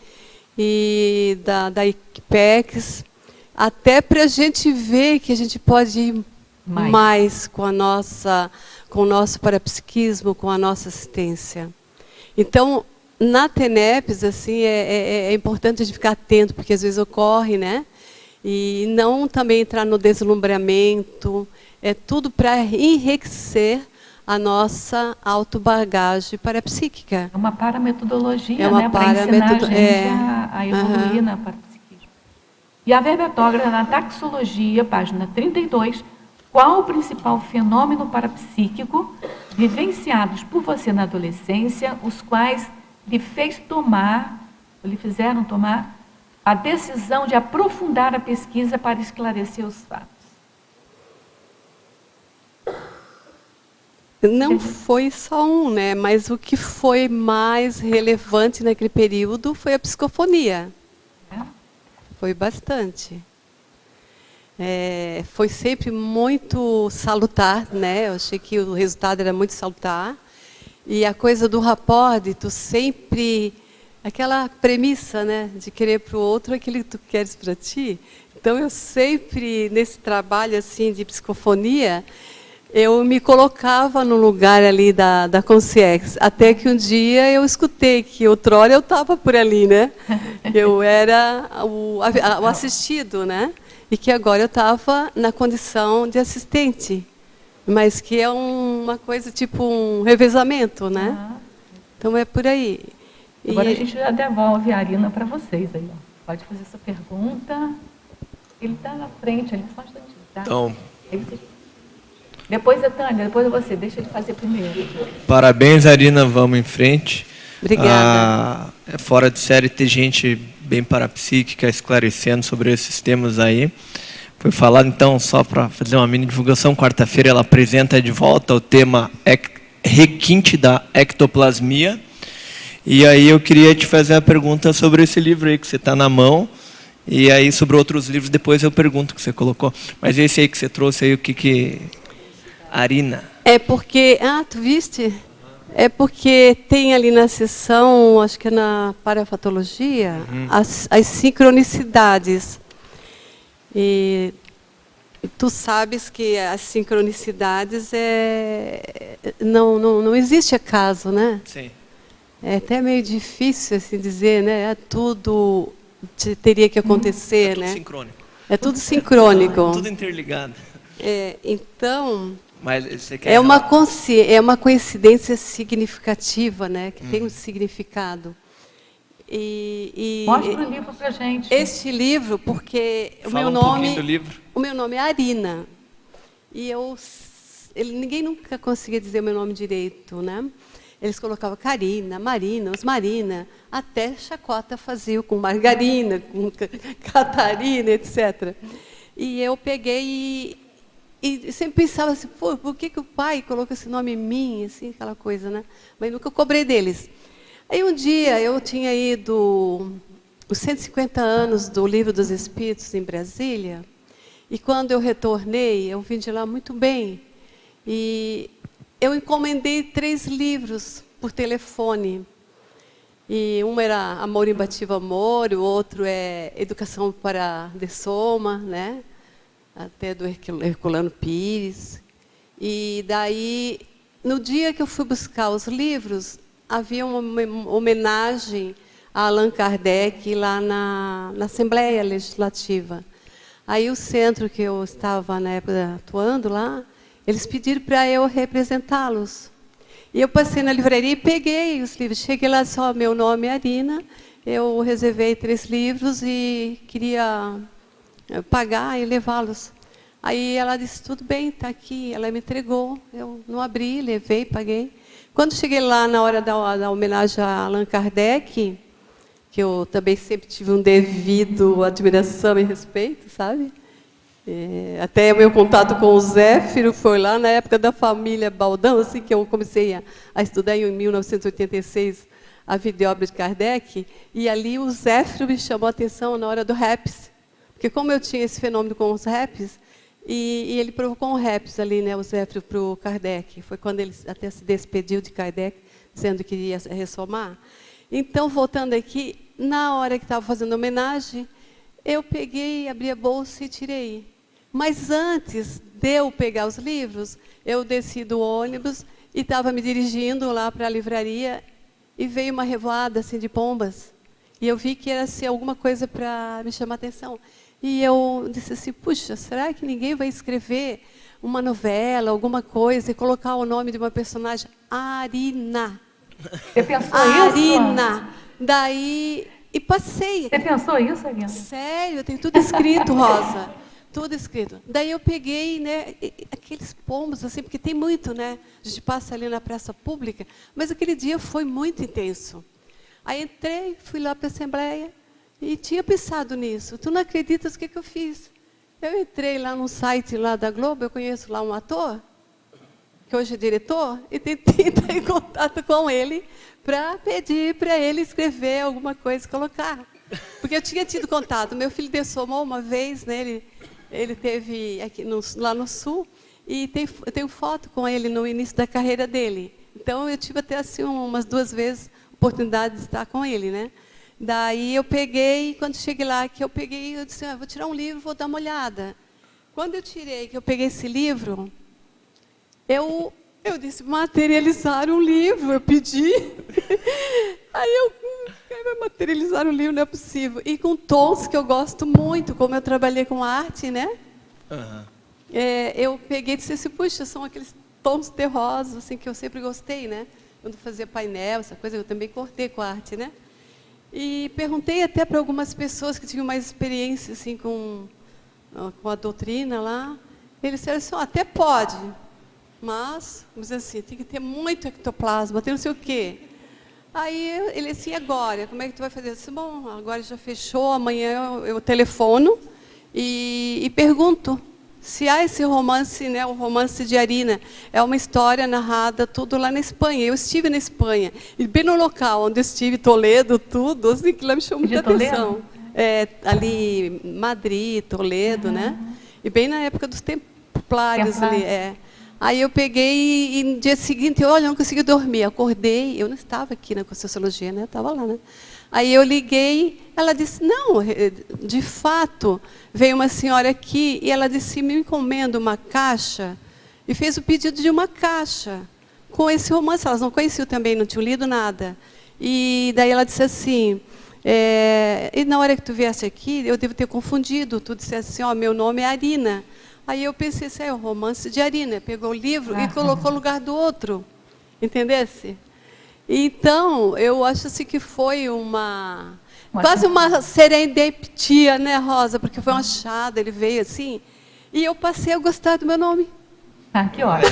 e da IPEX, até para a gente ver que a gente pode ir mais com o nosso parapsiquismo, com a nossa assistência. Então, na TENEPS, assim, é importante a gente ficar atento, porque às vezes ocorre, né? E não também entrar no deslumbramento, é tudo para enriquecer a nossa autobagagem parapsíquica. É uma parametodologia, né, para ensinar a gente a evoluir na parapsiquismo. E a verbetógrafa, na taxologia, página 32, qual o principal fenômeno parapsíquico vivenciados por você na adolescência, os quais lhe fizeram tomar a decisão de aprofundar a pesquisa para esclarecer os fatos? Não foi só um, né? Mas o que foi mais relevante naquele período foi a psicofonia. Foi bastante. Foi sempre muito salutar, né? Eu achei que o resultado era muito salutar. E a coisa do rapport, de tu sempre... Aquela premissa, né? De querer para o outro aquilo que tu queres para ti. Então, eu sempre, nesse trabalho assim de psicofonia, eu me colocava no lugar ali da consciência, até que um dia eu escutei que outrora eu estava por ali, né? Eu era o assistido, né? E que agora eu estava na condição de assistente, mas que é uma coisa tipo um revezamento, né? Então é por aí. Agora a gente já devolve a Arina para vocês aí, ó. Pode fazer essa pergunta. Ele está na frente, ele pode estar, tá? Então... Depois a Tânia, depois você. Deixa ele fazer primeiro. Parabéns, Arina. Vamos em frente. Obrigada. É fora de série ter gente bem parapsíquica esclarecendo sobre esses temas aí. Foi falado, então, só para fazer uma mini divulgação, quarta-feira ela apresenta de volta o tema requinte da ectoplasmia. E aí eu queria te fazer a pergunta sobre esse livro aí que você está na mão. E aí sobre outros livros depois eu pergunto o que você colocou. Mas esse aí que você trouxe aí, o que... Arina. É porque... tu viste? É porque tem ali na seção, acho que é na parafatologia, as sincronicidades. E tu sabes que as sincronicidades não existe acaso, né? Sim. É até meio difícil assim dizer, né? Tudo teria que acontecer, tudo né? Sincrônico. É tudo sincrônico. Tudo interligado. Então... Mas você quer é uma coincidência significativa, né? Que tem um significado. Mostra o livro para a gente. Este livro, porque Fala um pouquinho do livro. O meu nome é Arina. E ninguém nunca conseguia dizer o meu nome direito, né? Eles colocavam Karina, Marina, Osmarina, até chacota fazia com margarina, com Catarina, etc. E eu peguei E sempre pensava assim, pô, por que o pai colocou esse nome em mim, assim, aquela coisa, né? Mas nunca cobrei deles. Aí um dia eu tinha ido os 150 anos do Livro dos Espíritos em Brasília, e quando eu retornei, eu vim de lá muito bem, e eu encomendei 3 livros por telefone. E um era Amor Imbatível Amor, o outro é Educação para de Soma, né? Até do Herculano Pires. E daí, no dia que eu fui buscar os livros, havia uma homenagem a Allan Kardec lá na Assembleia Legislativa. Aí o centro que eu estava na época atuando lá, eles pediram para eu representá-los. E eu passei na livraria e peguei os livros. Cheguei lá só, meu nome é Arina, eu reservei 3 livros e queria pagar e levá-los. Aí ela disse, tudo bem, está aqui. Ela me entregou, eu não abri, levei, paguei. Quando cheguei lá na hora da homenagem a Allan Kardec, que eu também sempre tive um devido admiração e respeito, sabe? Até o meu contato com o Zéfiro foi lá na época da família Baldão, assim que eu comecei a estudar em 1986 a vida e obra de Kardec, e ali o Zéfiro me chamou a atenção na hora do REPS, porque como eu tinha esse fenômeno com os REPS, e ele provocou um REPS ali, né, o Zéfiro para o Kardec, foi quando ele até se despediu de Kardec, dizendo que iria ressomar. Então, voltando aqui, na hora que estava fazendo homenagem, eu peguei, abri a bolsa e tirei. Mas antes de eu pegar os livros, eu desci do ônibus e estava me dirigindo lá para a livraria e veio uma revoada assim, de pombas. E eu vi que era assim, alguma coisa para me chamar a atenção. E eu disse assim, puxa, será que ninguém vai escrever uma novela, alguma coisa, e colocar o nome de uma personagem? Arina. Você pensou Arina. isso? Daí, e passei. Você pensou isso, Arina? Sério, eu tenho tudo escrito, Rosa. Tudo escrito. Daí eu peguei, né, aqueles pombos, assim, porque tem muito, né? A gente passa ali na praça pública, mas aquele dia foi muito intenso. Aí entrei, fui lá para a Assembleia e tinha pensado nisso. Tu não acreditas o que eu fiz? Eu entrei lá no site lá da Globo, eu conheço lá um ator, que hoje é diretor, e tentei entrar em contato com ele para pedir para ele escrever alguma coisa e colocar. Porque eu tinha tido contato. Meu filho dessomou uma vez, né, ele teve aqui lá no Sul, e eu tenho foto com ele no início da carreira dele. Então, eu tive até assim, umas 2 vezes oportunidade de estar com ele, né? Daí eu peguei, quando cheguei lá, eu disse, vou tirar um livro, vou dar uma olhada. Quando eu tirei, que eu peguei esse livro, eu disse, materializar um livro, eu pedi. Aí eu quero materializar um livro, não é possível. E com tons que eu gosto muito, como eu trabalhei com arte, né? Uhum. Eu peguei e disse assim, puxa, são aqueles tons terrosos, assim, que eu sempre gostei, né? Quando fazia painel, essa coisa, eu também cortei com a arte, né? E perguntei até para algumas pessoas que tinham mais experiência, assim, com a doutrina lá. Eles disseram assim, até pode, mas, vamos dizer assim, tem que ter muito ectoplasma, tem não sei o quê. Aí ele disse, e agora? Como é que tu vai fazer? Eu disse, bom, agora já fechou, amanhã eu telefono e pergunto se há esse romance, né, o romance de Arina. É uma história narrada tudo lá na Espanha. Eu estive na Espanha, e bem no local onde eu estive, Toledo, tudo, assim, que lá me chamou muita atenção. Ali, Madrid, Toledo, né? E bem na época dos Templários ali, Aí eu peguei e no dia seguinte, olha, eu não consegui dormir. Acordei, eu não estava aqui na Conscienciologia, né? Eu estava lá, né? Aí eu liguei, ela disse, não, de fato, veio uma senhora aqui e ela disse, me encomenda uma caixa, e fez o pedido de uma caixa com esse romance. Elas não conheciam também, não tinham lido nada. E daí ela disse assim, e na hora que tu viesse aqui, eu devo ter confundido, tu dissesse assim, ó, meu nome é Arina. Aí eu pensei assim, é o romance de Arina. Pegou o livro e colocou no lugar do outro. Entendesse? Então, eu acho assim que foi quase uma serendipitia, né, Rosa? Porque foi um achado, ele veio assim. E eu passei a gostar do meu nome. Ah, que ótimo.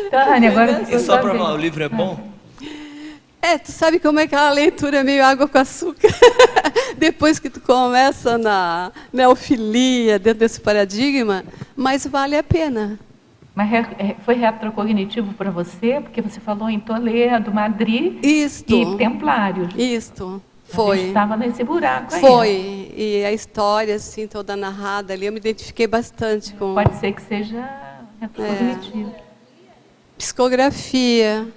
Então, Rani, agora... E só para falar, o livro é bom? Tu sabe como é aquela leitura meio água com açúcar? depois que tu começa na neofilia, dentro desse paradigma, mas vale a pena. Mas foi retrocognitivo para você? Porque você falou em Toledo, Madrid e Templários. Isto, foi. A gente estava nesse buraco aí. Foi. E a história, assim, toda narrada ali, eu me identifiquei bastante com... Pode ser que seja retrocognitivo. Psicografia.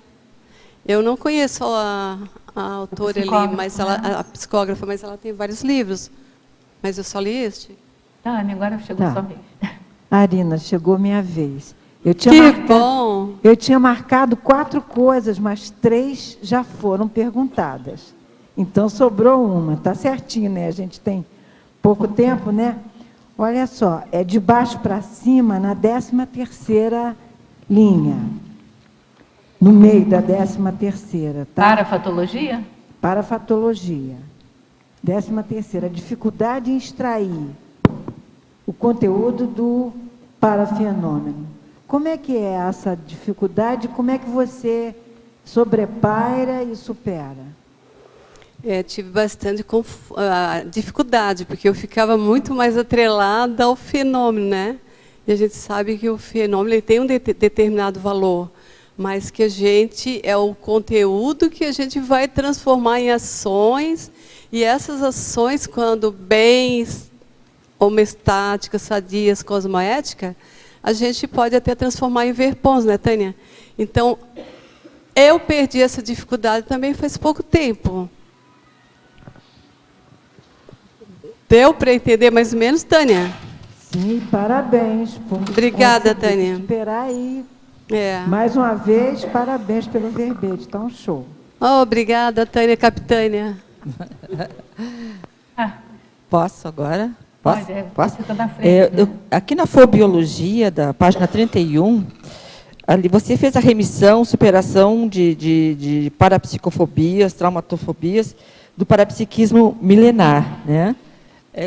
Eu não conheço a autora ali, mas a psicógrafa, mas ela tem vários livros. Mas eu só li este. Tânia, agora chegou a sua vez. Arina, chegou minha vez. Bom! Eu tinha marcado 4 coisas, mas 3 já foram perguntadas. Então, sobrou uma. Está certinho, né? A gente tem pouco tempo, né? Olha só, é de baixo para cima, na 13ª linha. No meio da 13ª, tá? Parafatologia? Parafatologia. 13ª, dificuldade em extrair o conteúdo do parafenômeno. Como é que é essa dificuldade? Como é que você sobrepaira e supera? Tive bastante dificuldade, porque eu ficava muito mais atrelada ao fenômeno, né? E a gente sabe que o fenômeno ele tem um determinado valor, mas que a gente, é o conteúdo que a gente vai transformar em ações, e essas ações, quando bem homeostáticas, sadias, cosmoéticas, a gente pode até transformar em verpons, né, Tânia? Então, eu perdi essa dificuldade também faz pouco tempo. Deu para entender mais ou menos, Tânia? Sim, parabéns. Obrigada, Tânia. Esperar aí. Mais uma vez, parabéns pelo verbete. Então, show. Obrigada, Tânia Capitânia. Posso agora? Posso? Posso? Você está na frente. Aqui na Fobiologia, da página 31, ali você fez a remissão, superação de parapsicofobias, traumatofobias, do parapsiquismo milenar, né?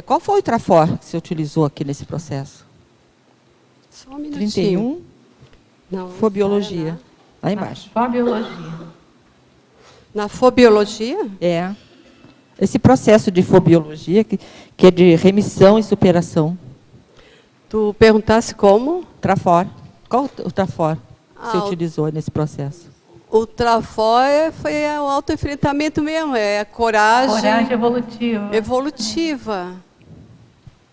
Qual foi o trafor que você utilizou aqui nesse processo? Só um minutinho. 31, não, fobiologia, lá embaixo. Fobiologia. Na fobiologia? Esse processo de fobiologia, que é de remissão e superação. Tu perguntasse como? Trafor. Qual o trafor que você utilizou nesse processo? O trafor foi o autoenfrentamento mesmo, é a coragem... Coragem evolutiva. Evolutiva.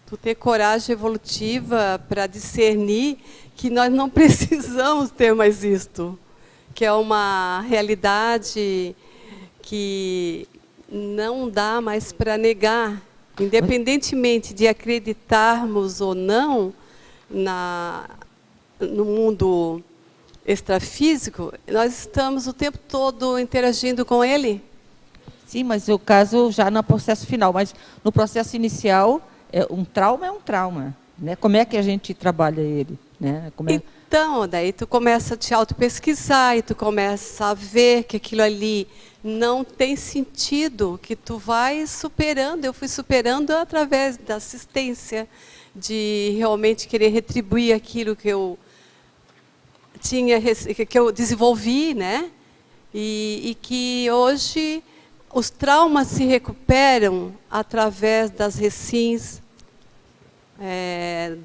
Tu ter coragem evolutiva para discernir que nós não precisamos ter mais isto, que é uma realidade que não dá mais para negar, independentemente de acreditarmos ou não no mundo extrafísico, nós estamos o tempo todo interagindo com ele. Sim, mas o caso já no processo final, mas no processo inicial, um trauma é um trauma, né? Como é que a gente trabalha ele, né? Então, daí tu começa a te auto-pesquisar e tu começa a ver que aquilo ali não tem sentido, que tu vai superando. Eu fui superando através da assistência, de realmente querer retribuir aquilo que eu desenvolvi, né? E que hoje os traumas se recuperam através das recins,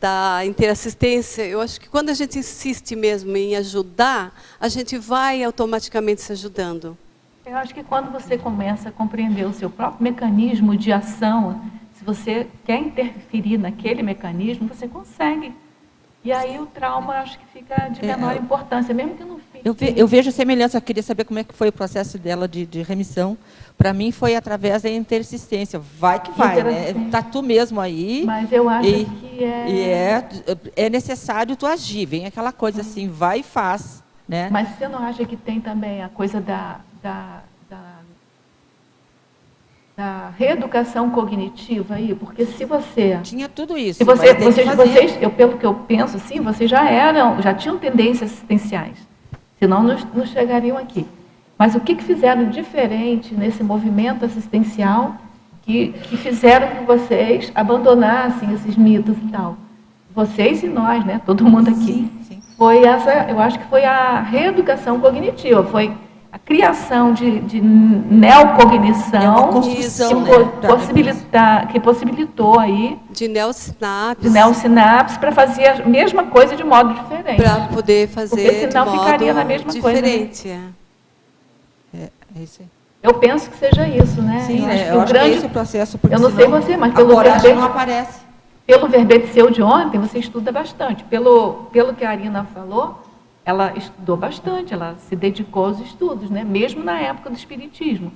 da interassistência. Eu acho que quando a gente insiste mesmo em ajudar, a gente vai automaticamente se ajudando. Eu acho que quando você começa a compreender o seu próprio mecanismo de ação, se você quer interferir naquele mecanismo, você consegue. E aí o trauma, acho que fica de menor importância, mesmo que não fique. Eu vejo semelhança, eu queria saber como é que foi o processo dela de remissão. Para mim foi através da intersistência. Vai que vai, né? Tá tu mesmo aí. Mas eu acho que é necessário tu agir, vem aquela coisa assim, vai e faz, né? Mas você não acha que tem também a coisa da reeducação cognitiva aí? Porque se você... Tinha tudo isso. Se pelo que eu penso, assim, vocês já tinham tendências assistenciais. Senão não chegariam aqui. Mas o que fizeram diferente nesse movimento assistencial que fizeram com vocês abandonassem esses mitos e tal? Vocês e nós, né? Todo mundo aqui. Sim. Eu acho que foi a reeducação cognitiva. Foi a criação de neocognição que possibilitou aí de neossinapses para fazer a mesma coisa de modo diferente. Para poder fazer porque senão de modo ficaria na mesma diferente. coisa. Né? É isso aí. Eu penso que seja isso, né? Sim, eu acho que é esse o processo. Porque eu não sei você, mas pelo coragem não aparece. Pelo verbete seu de ontem, você estuda bastante. Pelo que a Arina falou, ela estudou bastante, ela se dedicou aos estudos, né? Mesmo na época do Espiritismo.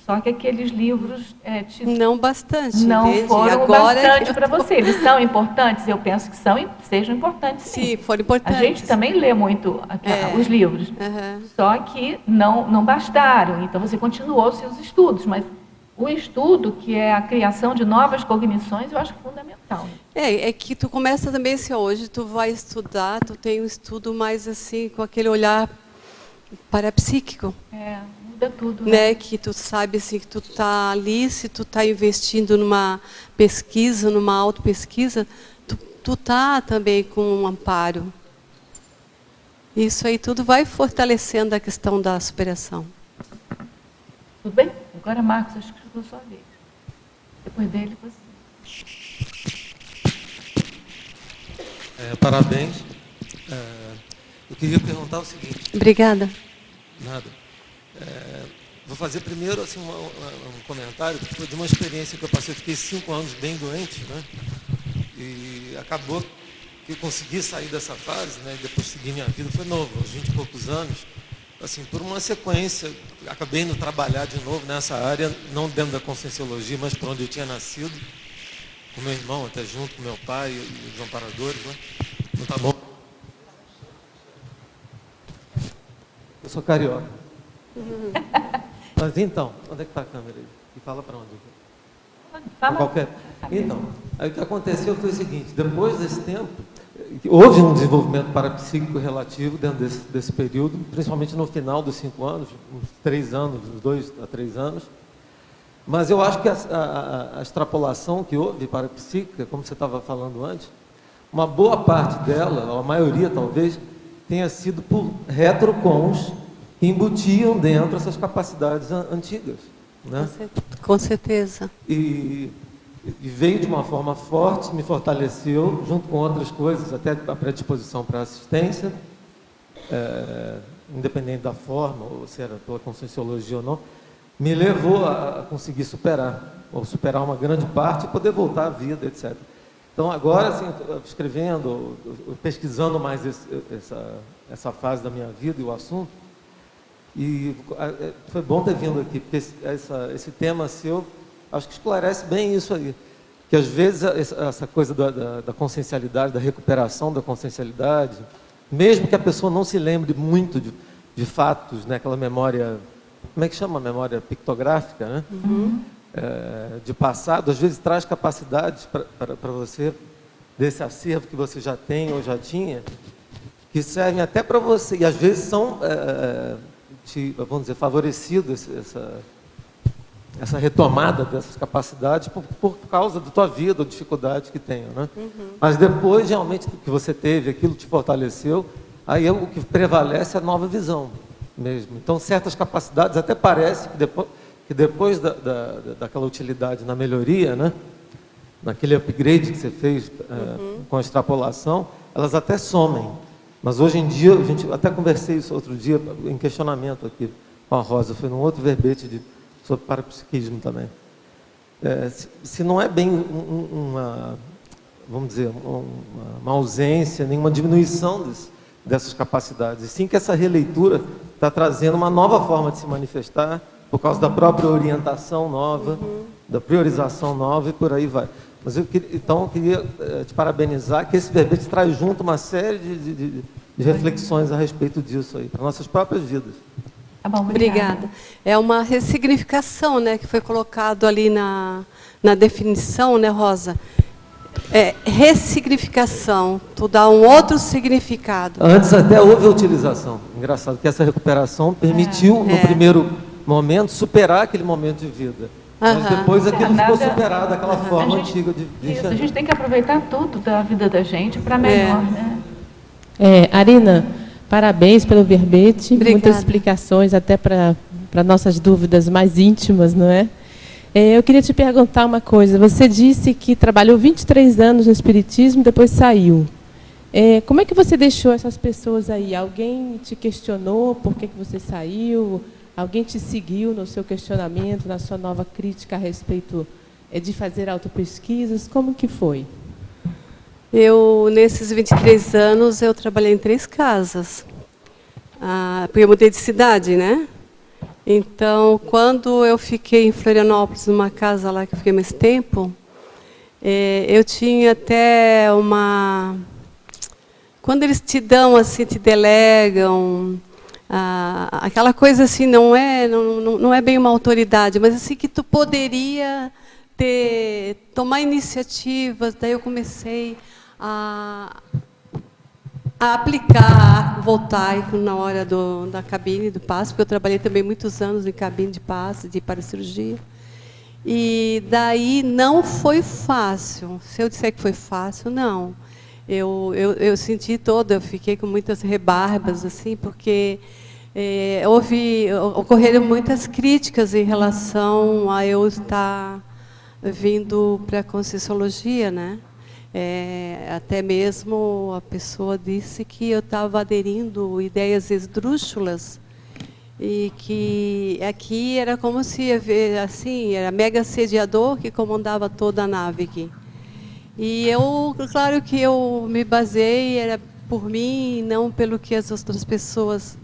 Só que aqueles livros não bastante, não entende? foram Agora bastante para você. Eles são importantes? Eu penso que sejam importantes, sim. Sim, foram importantes. A gente também lê muito os livros, só que não bastaram. Então, você continuou seus estudos, mas o estudo, que é a criação de novas cognições, eu acho fundamental. É que tu começa também, se hoje tu vai estudar, tu tem um estudo mais assim, com aquele olhar parapsíquico. Muda tudo. Né? Que tu sabe assim, que tu tá ali, se tu tá investindo numa pesquisa, numa autopesquisa, tu tá também com um amparo. Isso aí tudo vai fortalecendo a questão da superação. Tudo bem? Agora, Marcos, acho que chegou a sua vez. Depois dele, você. Parabéns. Eu queria perguntar o seguinte. Obrigada. Nada. Vou fazer primeiro assim, um comentário de uma experiência que eu passei. Eu fiquei 5 anos bem doente, né? E acabou que eu consegui sair dessa fase, né? E depois seguir minha vida. Foi novo, aos 20 e poucos anos. Assim, por uma sequência, acabei indo trabalhar de novo nessa área, não dentro da Conscienciologia, mas por onde eu tinha nascido, com meu irmão, até junto com meu pai e os amparadores, né? Não tá bom? Eu sou carioca. Mas então, onde é que está a câmera aí? E fala para onde? Qualquer... Então, aí o que aconteceu foi o seguinte, depois desse tempo, houve um desenvolvimento parapsíquico relativo dentro desse período, principalmente no final dos 5 anos, uns 3 anos, uns 2 a 3 anos. Mas eu acho que a extrapolação que houve parapsíquica, como você estava falando antes, uma boa parte dela, ou a maioria talvez, tenha sido por retrocons que embutiam dentro essas capacidades antigas. Né? Com certeza. E veio de uma forma forte, me fortaleceu, junto com outras coisas, até a predisposição para assistência, independente da forma, ou se era pela Conscienciologia ou não, me levou a conseguir superar uma grande parte e poder voltar à vida, etc. Então, agora, assim, escrevendo, pesquisando mais essa fase da minha vida e o assunto, e foi bom ter vindo aqui, porque esse tema seu, acho que esclarece bem isso aí. Que às vezes essa coisa da consciencialidade, da recuperação da consciencialidade, mesmo que a pessoa não se lembre muito de fatos, né, aquela memória, como é que chama? Memória pictográfica, né? De passado, às vezes traz capacidades para você, desse acervo que você já tem ou já tinha, que servem até para você, e às vezes são, vamos dizer, favorecidos essa retomada dessas capacidades por causa da tua vida, ou dificuldades que tenham, né? Mas depois, realmente, que você teve, aquilo te fortaleceu, aí o que prevalece é a nova visão mesmo. Então, certas capacidades, até parece que depois daquela utilidade na melhoria, né? Naquele upgrade que você fez com a extrapolação, elas até somem. Mas hoje em dia, a gente até conversei isso outro dia, em questionamento aqui com a Rosa, foi num outro verbete sobre parapsiquismo também. Se não é bem vamos dizer, uma ausência, nenhuma diminuição dessas capacidades, e sim que essa releitura está trazendo uma nova forma de se manifestar, por causa da própria orientação nova, da priorização nova, e por aí vai. Mas eu queria te parabenizar, que esse verbete traz junto uma série de reflexões a respeito disso aí, para nossas próprias vidas. Tá bom, obrigada. É uma ressignificação, né, que foi colocado ali na definição, né, Rosa? Ressignificação, tu dá um outro significado. Antes até houve a utilização. Engraçado que essa recuperação permitiu, no primeiro momento, superar aquele momento de vida. Mas depois aquilo ficou superado, aquela forma antiga de isso, a gente tem que aproveitar tudo da vida da gente para melhor, né? Arina, Parabéns pelo verbete, Obrigada. muitas explicações até para nossas dúvidas mais íntimas, não é? Eu queria te perguntar uma coisa. Você disse que trabalhou 23 anos no Espiritismo e depois saiu. Como é que você deixou essas pessoas aí? Alguém te questionou por que você saiu? Alguém te seguiu no seu questionamento, na sua nova crítica a respeito de fazer autopesquisas? Como que foi? Nesses 23 anos, eu trabalhei em 3 casas. Porque eu mudei de cidade, né? Então, quando eu fiquei em Florianópolis, numa casa lá que eu fiquei mais tempo, eu tinha até uma... Quando eles te dão, assim, te delegam, aquela coisa assim, não é bem uma autoridade, mas assim que tu poderia tomar iniciativas. Daí eu comecei a aplicar voltaico na hora da cabine do passe, porque eu trabalhei também muitos anos em cabine de passe, de paracirurgia. E daí não foi fácil. Se eu disser que foi fácil, não. Eu senti eu fiquei com muitas rebarbas, assim, porque ocorreram muitas críticas em relação a eu estar vindo para a Conscienciologia, né? Até mesmo a pessoa disse que eu estava aderindo ideias esdrúxulas e que aqui era como se, assim, era mega assediador que comandava toda a nave aqui. E claro que eu me baseei, era por mim, não pelo que as outras pessoas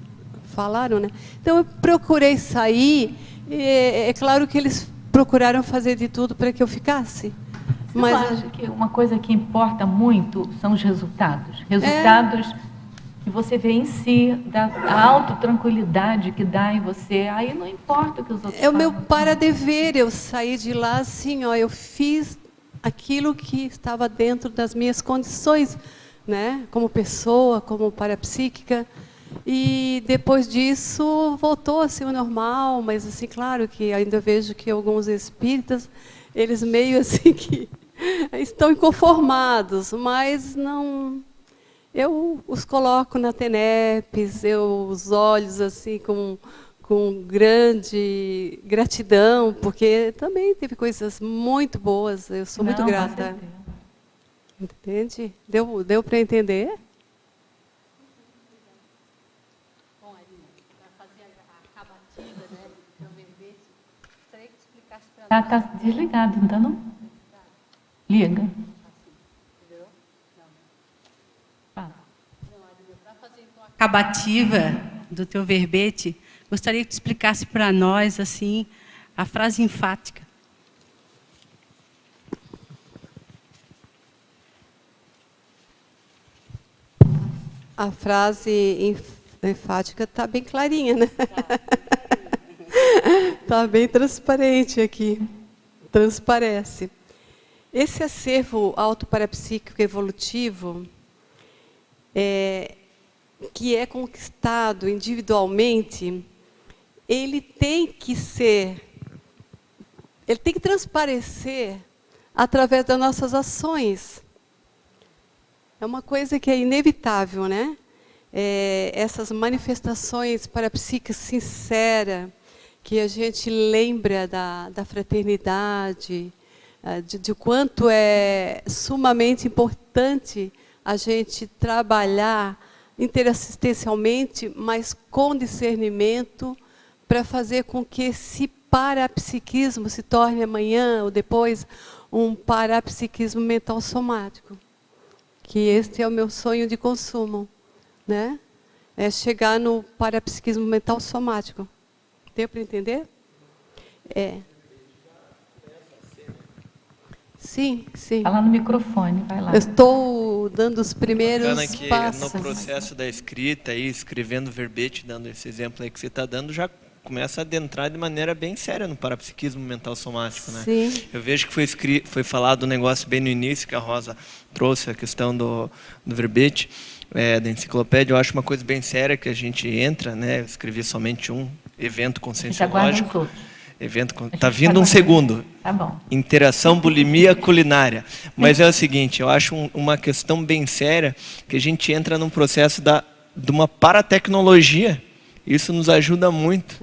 falaram, né? Então eu procurei sair, e é claro que eles procuraram fazer de tudo para que eu ficasse. Mas eu acho que uma coisa que importa muito são os resultados. Resultados que você vê em si, a autotranquilidade que dá em você. Aí não importa o que os outros falam. É o meu para-dever. Eu saí de lá assim, eu fiz aquilo que estava dentro das minhas condições, né? Como pessoa, como parapsíquica. E depois disso voltou assim o normal, mas assim, claro que ainda vejo que alguns espíritas, eles meio assim que estão inconformados, mas não. Eu os coloco na TENEPES, os olhos assim com grande gratidão, porque também teve coisas muito boas. Eu sou muito grata. Entende? Deu para entender? Bom, Arina, para fazer a acabativa, né, do teu verbete, gostaria que explicasse para nós. Está desligado, não está não? Liga. Acabativa do teu verbete, gostaria que tu explicasse para nós assim a frase enfática. A frase enfática está bem clarinha, né? Está bem transparente aqui. Transparece. Esse acervo autoparapsíquico evolutivo, que é conquistado individualmente, ele tem que transparecer através das nossas ações. É uma coisa que é inevitável, né? Essas manifestações parapsíquicas sinceras, que a gente lembra da fraternidade, de quanto é sumamente importante a gente trabalhar interassistencialmente, mas com discernimento, para fazer com que esse parapsiquismo se torne amanhã ou depois um parapsiquismo mental somático. Que este é o meu sonho de consumo, né? É chegar no parapsiquismo mental somático. Deu para entender? Sim, sim. Fala no microfone, vai lá. Eu estou dando os primeiros passos. No processo da escrita, escrevendo verbete, dando esse exemplo aí que você está dando, já começa a adentrar de maneira bem séria no parapsiquismo mental somático, né? Sim. Eu vejo que foi falado um negócio bem no início, que a Rosa trouxe, a questão do verbete, da enciclopédia. Eu acho uma coisa bem séria que a gente entra, né? Eu escrevi somente um evento conscienciológico. Está vindo um segundo. Tá bom. Interação, bulimia, culinária. Mas é o seguinte, eu acho uma questão bem séria, que a gente entra num processo da de uma paratecnologia, isso nos ajuda muito.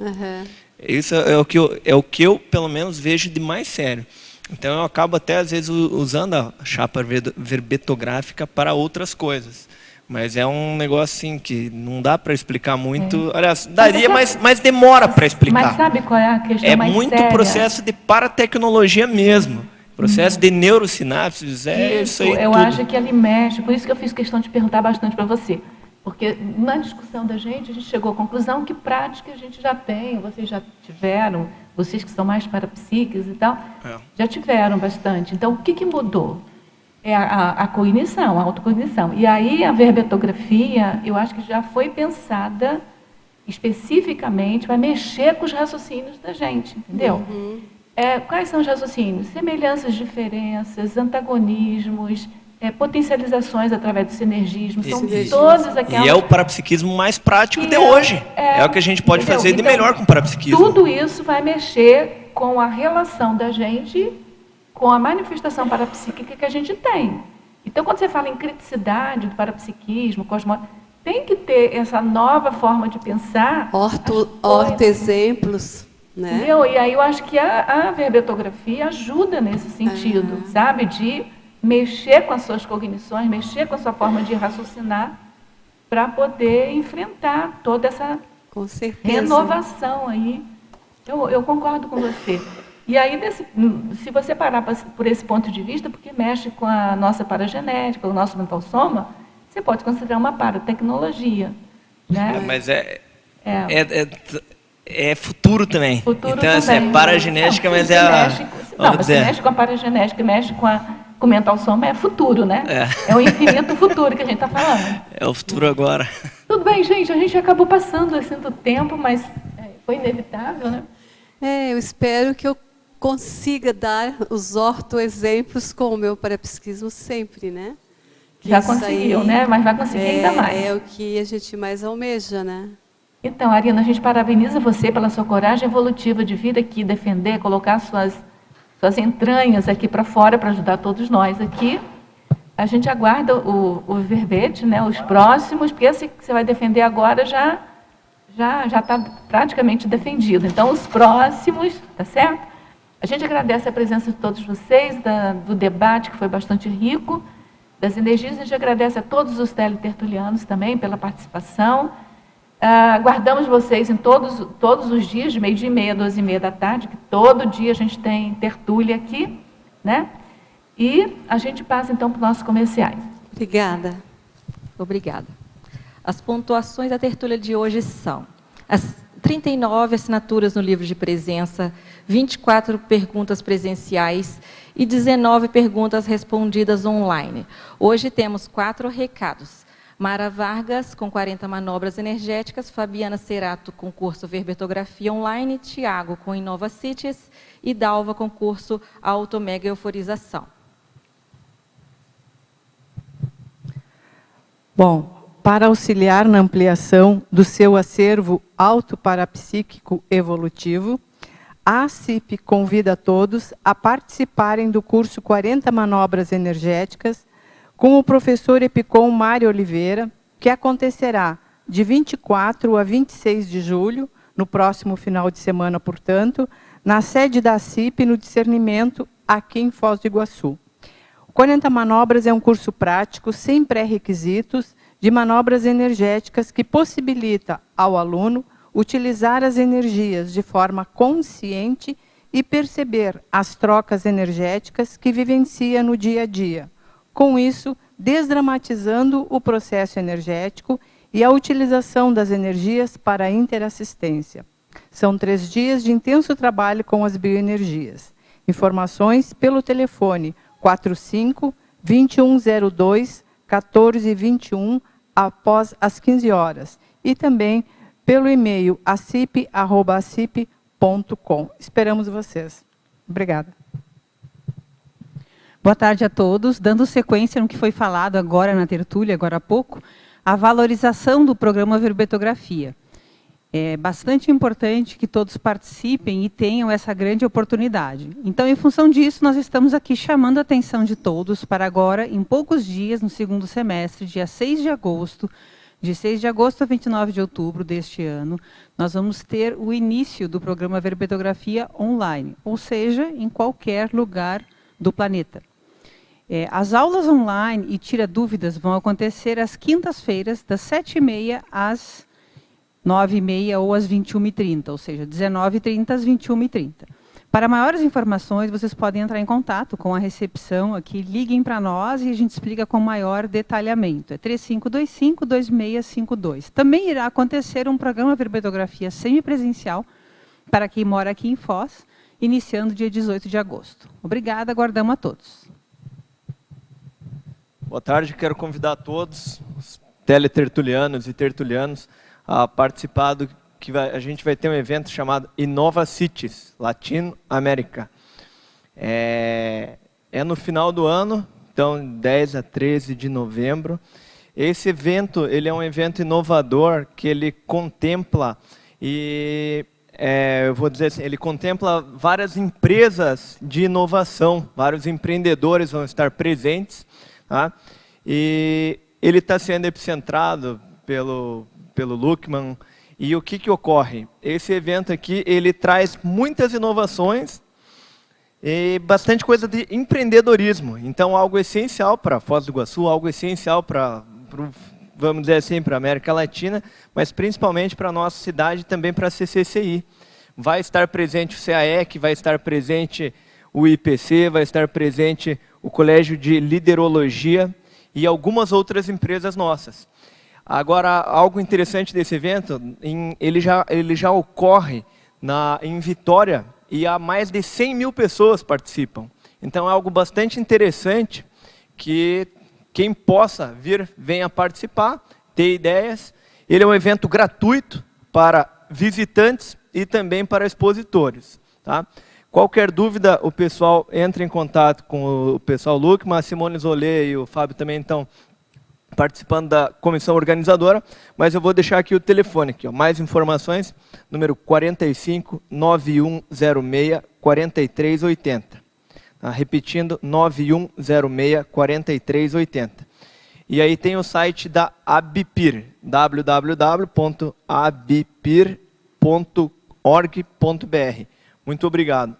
Isso é o que eu, pelo menos, vejo de mais sério. Então, eu acabo até, às vezes, usando a chapa verbetográfica para outras coisas. Mas é um negócio assim que não dá para explicar muito. Aliás, daria, mas demora para explicar. Mas sabe qual é a questão É mais muito séria? processo de paratecnologia mesmo. Processo de neurosinapses, isso aí eu tudo. acho que ele mexe, por isso que eu fiz questão de perguntar bastante para você. Porque na discussão da gente, a gente chegou à conclusão que prática a gente já tem, vocês já tiveram, vocês que são mais parapsíquicos e tal, já tiveram bastante. Então, o que mudou? É a cognição, a autocognição. E aí a verbetografia, eu acho que já foi pensada especificamente para mexer com os raciocínios da gente, entendeu? Quais são os raciocínios? Semelhanças, diferenças, antagonismos, potencializações através do sinergismo, são todas aquelas... E é o parapsiquismo mais prático de hoje. É o que a gente pode fazer de melhor com o parapsiquismo. Tudo isso vai mexer com a relação da gente com a manifestação parapsíquica que a gente tem. Então, quando você fala em criticidade do parapsiquismo, tem que ter essa nova forma de pensar. Orto-exemplos, né? Entendeu? E aí eu acho que a verbetografia ajuda nesse sentido, sabe? De mexer com as suas cognições, mexer com a sua forma de raciocinar para poder enfrentar toda essa renovação aí. Eu concordo com você. E aí, se você parar por esse ponto de vista, porque mexe com a nossa paragenética, o nosso mental soma, você pode considerar uma paratecnologia. Né? Mas é futuro também. Futuro então, também. Assim, é paragenética, mas é a... Você mexe com a paragenética, mexe com o mental soma, é futuro, né? É o infinito futuro que a gente está falando. É o futuro agora. Tudo bem, gente, a gente acabou passando assim do tempo, mas foi inevitável, né? Eu espero que eu consiga dar os orto-exemplos com o meu parapsiquismo sempre, né? Já conseguiu, né? Mas vai conseguir ainda mais. É o que a gente mais almeja, né? Então, Arina, a gente parabeniza você pela sua coragem evolutiva de vir aqui defender, colocar suas entranhas aqui para fora para ajudar todos nós aqui. A gente aguarda o verbete, né? Os próximos, porque esse que você vai defender agora já está praticamente defendido. Então, os próximos, tá certo? A gente agradece a presença de todos vocês, do debate, que foi bastante rico, das energias. A gente agradece a todos os teletertulianos também pela participação. Aguardamos vocês em todos os dias, de 12h30 a 12h30 da tarde, que todo dia a gente tem tertúlia aqui, né? E a gente passa, então, para os nossos comerciais. Obrigada. Obrigada. As pontuações da tertúlia de hoje são as 39 assinaturas no livro de presença, 24 perguntas presenciais e 19 perguntas respondidas online. Hoje temos 4 recados. Mara Vargas, com 40 manobras energéticas, Fabiana Cerato, com curso Verbetografia Online, Tiago, com Inova Cities e Dalva, com curso Auto-Mega Euforização. Bom, para auxiliar na ampliação do seu acervo autoparapsíquico evolutivo, a ACIP convida a todos a participarem do curso 40 Manobras Energéticas com o professor Epicom Mário Oliveira, que acontecerá de 24 a 26 de julho, no próximo final de semana, portanto, na sede da ACIP, no Discernimento, aqui em Foz do Iguaçu. O 40 Manobras é um curso prático, sem pré-requisitos, de manobras energéticas que possibilita ao aluno utilizar as energias de forma consciente e perceber as trocas energéticas que vivencia no dia a dia. Com isso, desdramatizando o processo energético e a utilização das energias para a interassistência. São 3 dias de intenso trabalho com as bioenergias. Informações pelo telefone 45-2102-1421 após as 15 horas e também pelo e-mail acip@acip.com. Esperamos vocês. Obrigada. Boa tarde a todos. Dando sequência no que foi falado agora na tertúlia, agora há pouco, a valorização do programa Verbetografia. É bastante importante que todos participem e tenham essa grande oportunidade. Então, em função disso, nós estamos aqui chamando a atenção de todos para agora, em poucos dias, no segundo semestre, dia 6 de agosto De 6 de agosto a 29 de outubro deste ano, nós vamos ter o início do programa Verbetografia online, ou seja, em qualquer lugar do planeta. As aulas online e tira dúvidas vão acontecer às quintas-feiras, das 7h30 às 9h30 ou às 21h30, ou seja, 19h30 às 21h30. Para maiores informações, vocês podem entrar em contato com a recepção aqui, liguem para nós e a gente explica com maior detalhamento. É 3525-2652. Também irá acontecer um programa Verbetografia semipresencial para quem mora aqui em Foz, iniciando dia 18 de agosto. Obrigada, aguardamos a todos. Boa tarde, quero convidar todos, os teletertulianos e tertulianos, a participar do que a gente vai ter um evento chamado Innova Cities, Latinoamérica. É no final do ano, então 10 a 13 de novembro. Esse evento, ele é um evento inovador que ele contempla eu vou dizer assim, ele contempla várias empresas de inovação, vários empreendedores vão estar presentes, tá? E ele está sendo epicentrado pelo Luckman. E o que ocorre? Esse evento aqui, ele traz muitas inovações e bastante coisa de empreendedorismo. Então, algo essencial para Foz do Iguaçu, algo essencial para, vamos dizer assim, para a América Latina, mas principalmente para a nossa cidade e também para a CCCI. Vai estar presente o CAEC, vai estar presente o IPC, vai estar presente o Colégio de Liderologia e algumas outras empresas nossas. Agora, algo interessante desse evento, ele já ocorre em Vitória e há mais de 100 mil pessoas participam. Então é algo bastante interessante que quem possa vir, venha participar, ter ideias. Ele é um evento gratuito para visitantes e também para expositores. Tá? Qualquer dúvida, o pessoal entra em contato com o pessoal Luckman, a Simone Zolê e o Fábio também estão participando da comissão organizadora, mas eu vou deixar aqui o telefone, aqui, ó, mais informações, número 45 9106 4380. Tá? Repetindo, 9106 4380. E aí tem o site da Abipir, www.abipir.org.br. Muito obrigado.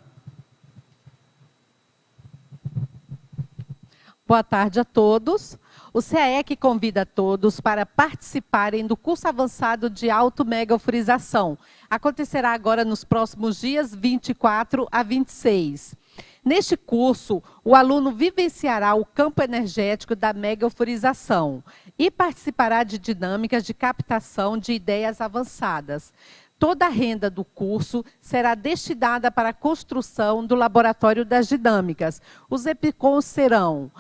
Boa tarde a todos. O CAEC convida todos para participarem do curso avançado de auto-mega-euforização. Acontecerá agora nos próximos dias 24 a 26. Neste curso, o aluno vivenciará o campo energético da mega-euforização e participará de dinâmicas de captação de ideias avançadas. Toda a renda do curso será destinada para a construção do Laboratório das Dinâmicas. Os EPICONs serão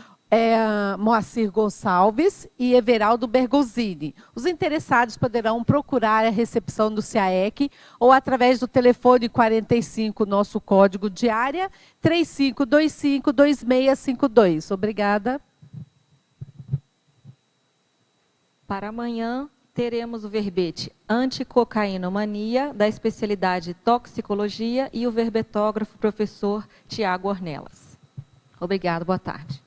Moacir Gonçalves e Everaldo Bergosini. Os interessados poderão procurar a recepção do CAEC ou através do telefone 45, nosso código de área, 3525-2652. Obrigada. Para amanhã, teremos o verbete Anticocaínomania, da especialidade Toxicologia, e o verbetógrafo professor Tiago Ornelas. Obrigado, boa tarde.